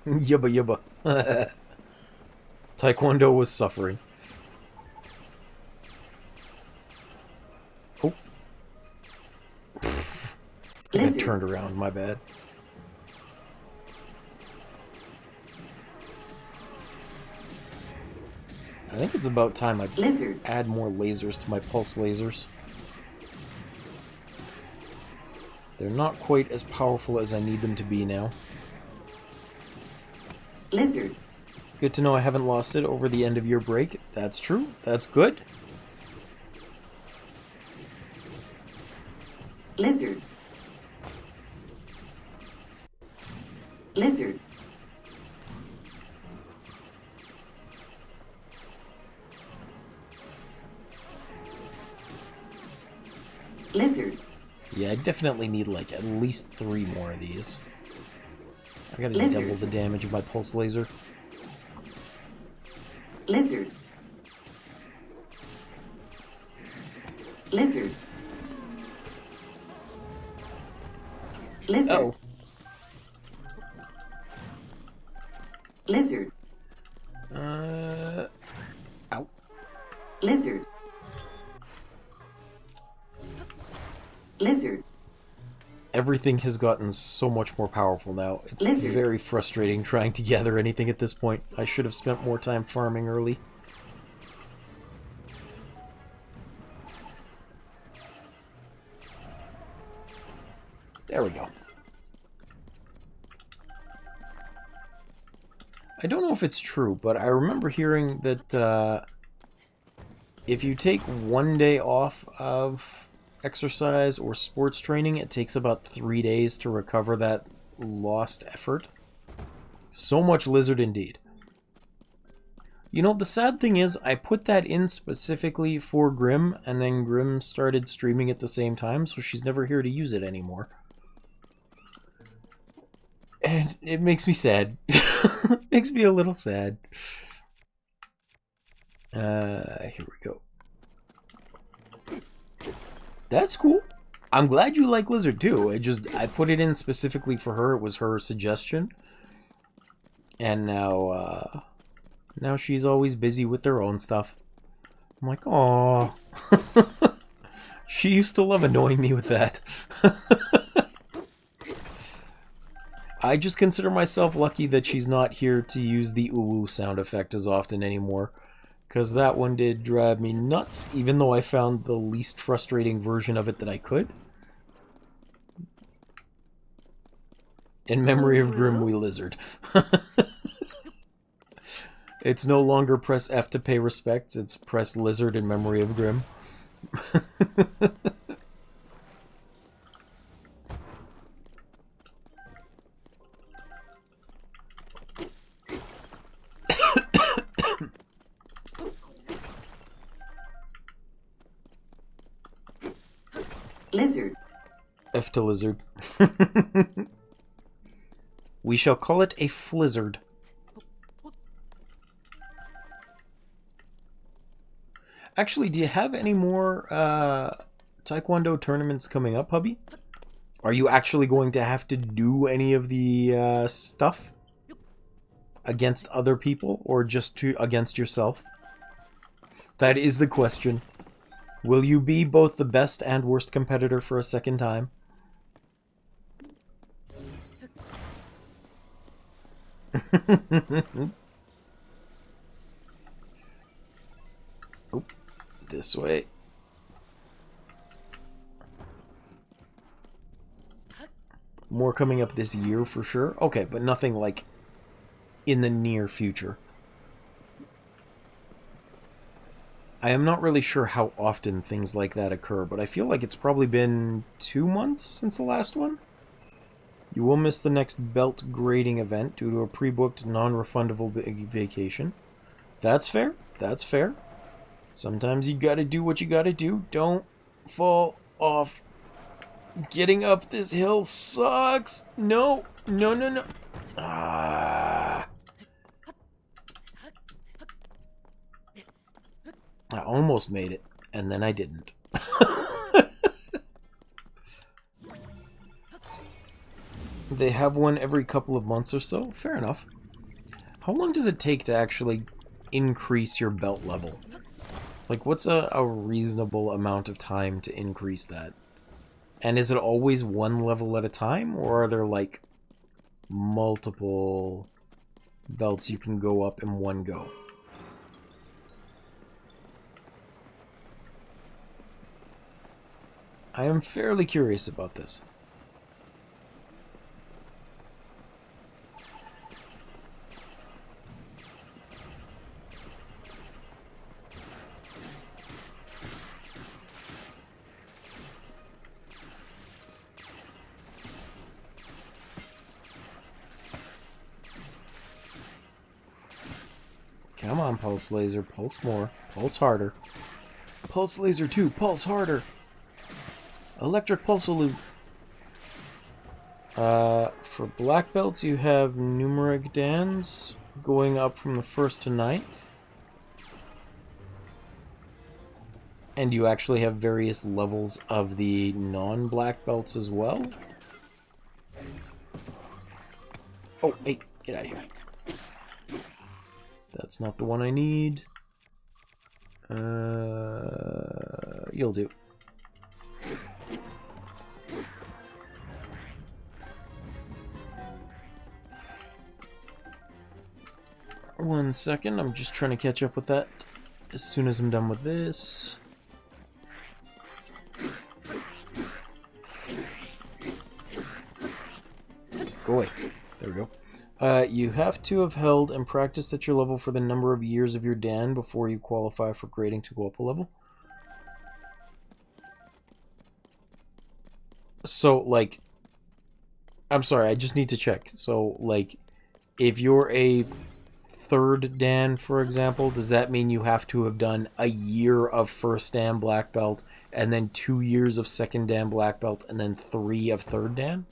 Yubba yubba. Taekwondo was suffering. Oh. I got turned around, my bad. I think it's about time I add more lasers to my pulse lasers. They're not quite as powerful as I need them to be now. Lizard. Good to know I haven't lost it over the end of your break. That's true. That's good. Lizard. Lizard. Lizard. Yeah, I definitely need like at least 3 more of these. I gotta Lizard. double the damage of my pulse laser. Lizard. Lizard. Lizard. Oh. Lizard. Ow. Lizard. Lizard. Everything has gotten so much more powerful now. It's Lizard. very frustrating trying to gather anything at this point. I should have spent more time farming early. There we go. I don't know if it's true, but I remember hearing that if you take 1 day off of exercise or sports training, it takes about 3 days to recover that lost effort. So much lizard indeed. You know, the sad thing is, I put that in specifically for Grim, and then Grim started streaming at the same time, so she's never here to use it anymore. And it makes me sad. Makes me a little sad. Here we go. That's cool. I'm glad you like Lizard too. I put it in specifically for her. It was her suggestion. And now, now she's always busy with her own stuff. I'm like, aww. She used to love annoying me with that. I just consider myself lucky that she's not here to use the ooh sound effect as often anymore. Because that one did drive me nuts, even though I found the least frustrating version of it that I could. In memory of Grim, we lizard. It's no longer press F to pay respects, it's press lizard in memory of Grim. Lizard. F to lizard. We shall call it a flizzard. Actually, do you have any more Taekwondo tournaments coming up, hubby? Are you actually going to have to do any of the stuff against other people, or just against yourself? That is the question. Will you be both the best and worst competitor for a second time? Oop, this way. More coming up this year for sure. Okay, but nothing like in the near future. I am not really sure how often things like that occur, but I feel like it's probably been 2 months since the last one. You will miss the next belt grading event due to a pre-booked, non-refundable vacation. That's fair. That's fair. Sometimes you gotta do what you gotta do. Don't fall off. Getting up this hill sucks. No. No, no, no. Ah. I almost made it, and then I didn't. They have one every couple of months or so. Fair enough. How long does it take to actually increase your belt level? Like, what's a reasonable amount of time to increase that? And is it always one level at a time, or are there, like, multiple belts you can go up in one go? I am fairly curious about this. Come on, Pulse Laser. Pulse more. Pulse harder. Pulse Laser 2. Pulse harder. Electric Pulsalute. For black belts, you have numeric dans going up from the 1st to 9th. And you actually have various levels of the non-black belts as well. Oh, hey, get out of here. That's not the one I need. You'll do. One second, I'm just trying to catch up with that as soon as I'm done with this. Go away. There we go. You have to have held and practiced at your level for the number of years of your Dan before you qualify for grading to go up a level. So, like... I'm sorry, I just need to check. So, like, if you're a 3rd Dan, for example, does that mean you have to have done a year of 1st Dan Black Belt, and then 2 years of 2nd Dan Black Belt, and then 3 of 3rd Dan?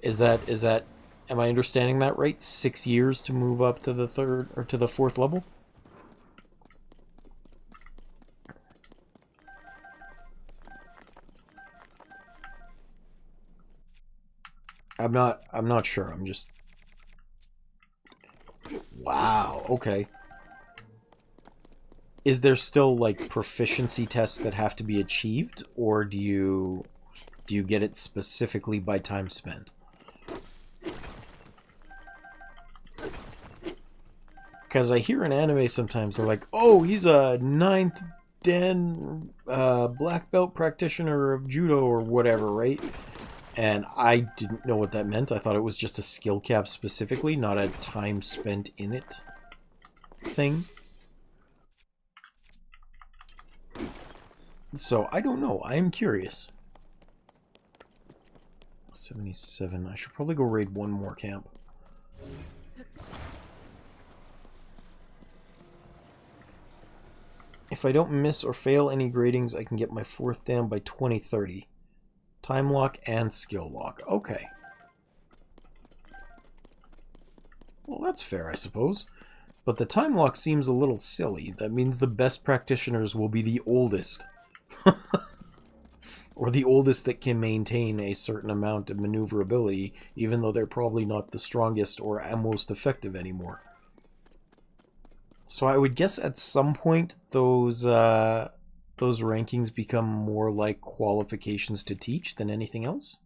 Is that... Am I understanding that right? 6 years to move up to the 3rd or to the 4th level? I'm not sure. I'm just... Wow, okay. Is there still, like, proficiency tests that have to be achieved, or do you get it specifically by time spent? Because I hear in anime sometimes they're like, oh, he's a 9th Dan black belt practitioner of judo or whatever, right? And I didn't know what that meant. I thought it was just a skill cap specifically, not a time spent in it thing. So, I don't know. I am curious. 77. I should probably go raid one more camp. If I don't miss or fail any gradings, I can get my 4th Dan by 2030. Time lock and skill lock. Okay. Well, that's fair, I suppose. But the time lock seems a little silly. That means the best practitioners will be the oldest. Or the oldest that can maintain a certain amount of maneuverability, even though they're probably not the strongest or most effective anymore. So I would guess at some point those rankings become more like qualifications to teach than anything else.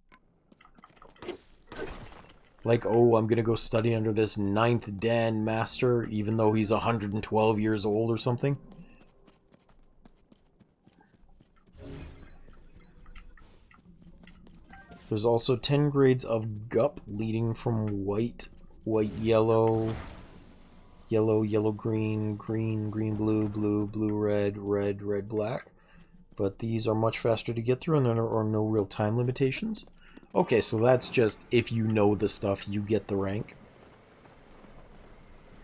Like, oh, I'm gonna go study under this 9th Dan master, even though he's 112 years old or something. There's also 10 grades of GUP leading from white, yellow, yellow, green, green, blue, red, black. But these are much faster to get through, and there are no real time limitations. Okay, so that's just if you know the stuff, you get the rank.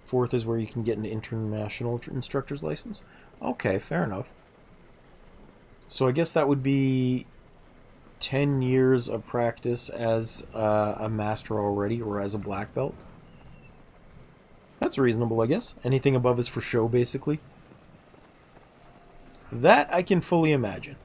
4th is where you can get an international instructor's license. Okay, fair enough. So I guess that would be 10 years of practice as a master already, or as a black belt. That's reasonable, I guess. Anything above is for show, basically. That I can fully imagine.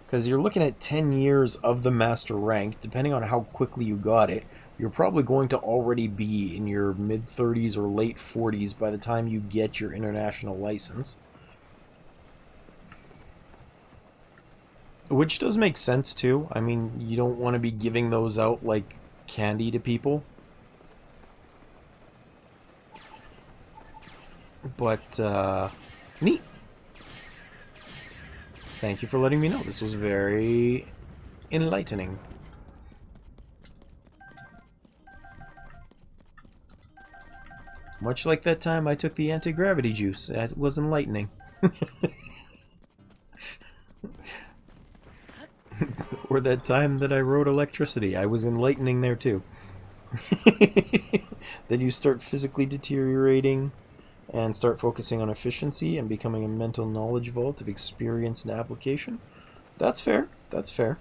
Because you're looking at 10 years of the master rank, depending on how quickly you got it, you're probably going to already be in your mid-30s or late 40s by the time you get your international license. Which does make sense, too. I mean, you don't want to be giving those out like candy to people. But, neat. Thank you for letting me know. This was very enlightening. Much like that time I took the anti-gravity juice. That was enlightening. Or that time that I rode electricity. I was enlightening there too. Then you start physically deteriorating and start focusing on efficiency and becoming a mental knowledge vault of experience and application. That's fair. That's fair.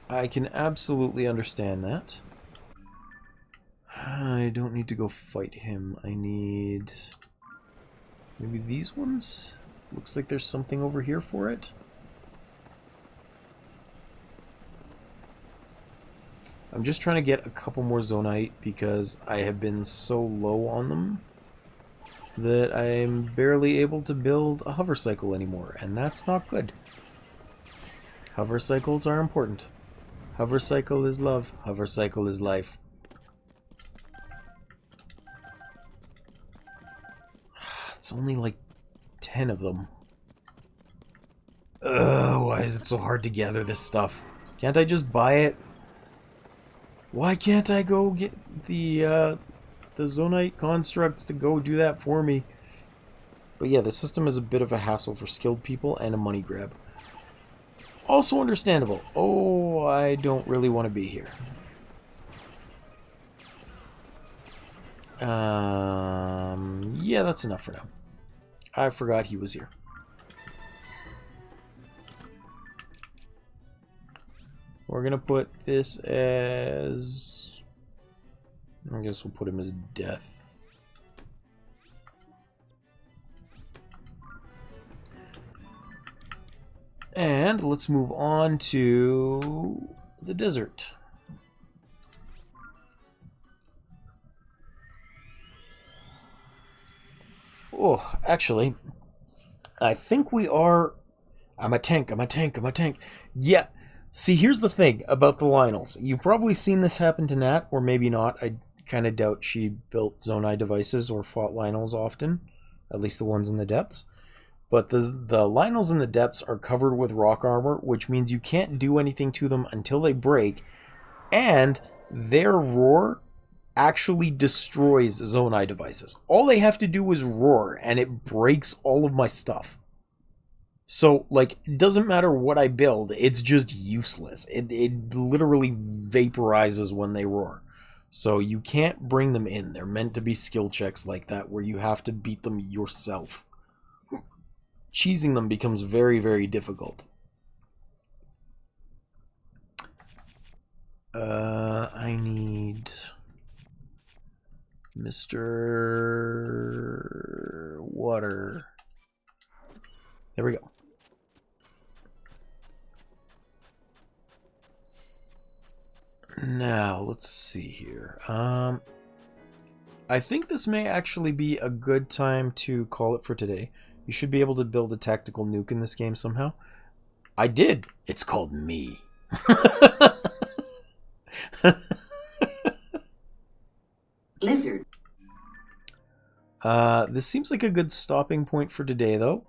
I can absolutely understand that. I don't need to go fight him. I need... maybe these ones? Looks like there's something over here for it. I'm just trying to get a couple more zonaite because I have been so low on them that I'm barely able to build a hover cycle anymore, and that's not good. Hover cycles are important. Hover cycle is love. Hover cycle is life. It's only like 10 of them. Ugh, why is it so hard to gather this stuff? Can't I just buy it? Why can't I go get the zonaite constructs to go do that for me? But yeah, the system is a bit of a hassle for skilled people and a money grab. Also understandable. Oh, I don't really want to be here. Yeah, that's enough for now. I forgot he was here. We're gonna put this as... I guess we'll put him as death. And let's move on to the desert. Oh, actually, I think we are... I'm a tank. Yeah. See, here's the thing about the Lionels. You've probably seen this happen to Nat, or maybe not. I kind of doubt she built Zonai devices or fought Lionels often, at least the ones in the depths. But the Lionels in the depths are covered with rock armor, which means you can't do anything to them until they break, and their roar actually destroys Zonai devices. All they have to do is roar, and it breaks all of my stuff. So, like, it doesn't matter what I build, it's just useless. It literally vaporizes when they roar. So you can't bring them in. They're meant to be skill checks like that, where you have to beat them yourself. Cheesing them becomes very, very difficult. I need... Mr. Water. There we go. Now, let's see here. I think this may actually be a good time to call it for today. You should be able to build a tactical nuke in this game somehow. I did. It's called me. Lizard. This seems like a good stopping point for today, though.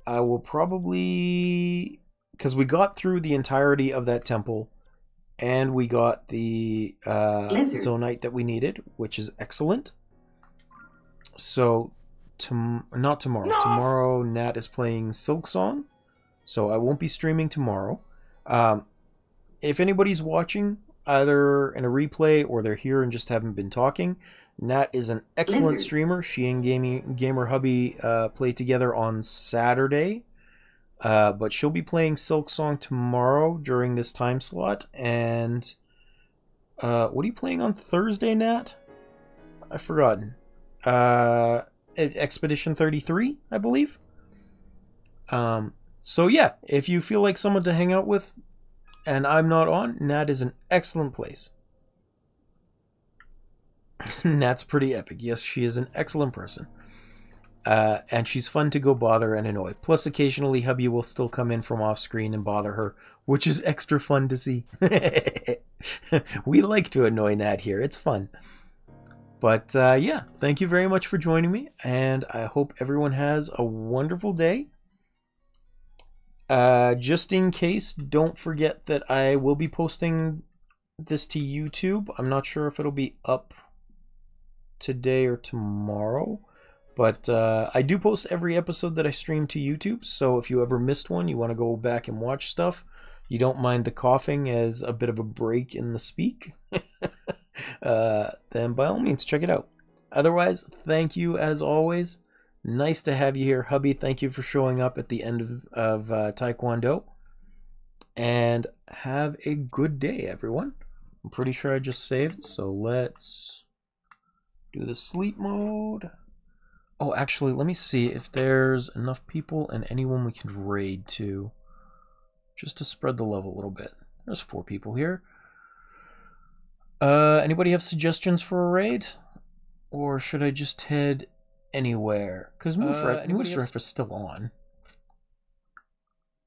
I will probably... because we got through the entirety of that temple, and we got the zonaite that we needed, which is excellent. So, not tomorrow. No! Tomorrow, Nat is playing Silk Song, so I won't be streaming tomorrow. If anybody's watching, either in a replay or they're here and just haven't been talking, Nat is an excellent streamer. She and Gamer Hubby play together on Saturday. But she'll be playing Silk Song tomorrow during this time slot. And what are you playing on Thursday, Nat? I've forgotten. Expedition 33, I believe. So yeah, if you feel like someone to hang out with and I'm not on, Nat is an excellent place. Nat's pretty epic. Yes, she is an excellent person. And she's fun to go bother and annoy. Plus, occasionally, hubby will still come in from off screen and bother her, which is extra fun to see. We like to annoy Nat here. It's fun. But yeah, thank you very much for joining me, and I hope everyone has a wonderful day. Just in case, don't forget that I will be posting this to YouTube. I'm not sure if it'll be up today or tomorrow. But I do post every episode that I stream to YouTube, so if you ever missed one, you want to go back and watch stuff, you don't mind the coughing as a bit of a break in the speak, then by all means, check it out. Otherwise, thank you as always. Nice to have you here, hubby. Thank you for showing up at the end of Taekwondo. And have a good day, everyone. I'm pretty sure I just saved, so let's do the sleep mode. Oh, actually, let me see if there's enough people and anyone we can raid to. Just to spread the love a little bit. There's 4 people here. Anybody have suggestions for a raid? Or should I just head anywhere? Because Moosref is still on.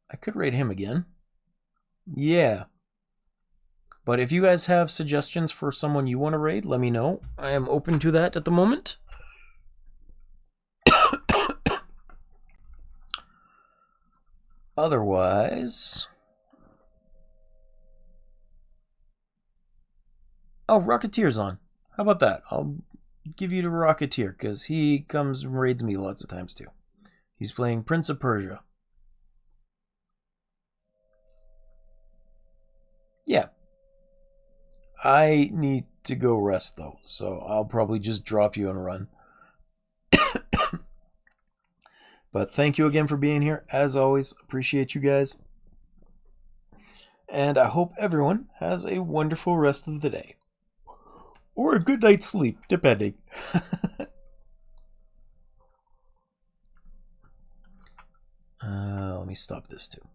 I could raid him again. Yeah. But if you guys have suggestions for someone you want to raid, let me know. I am open to that at the moment. Otherwise... Oh, Rocketeer's on. How about that? I'll give you to Rocketeer, because he comes and raids me lots of times too. He's playing Prince of Persia. Yeah. I need to go rest though, so I'll probably just drop you and run. But thank you again for being here. As always, appreciate you guys. And I hope everyone has a wonderful rest of the day. Or a good night's sleep, depending. Let me stop this too.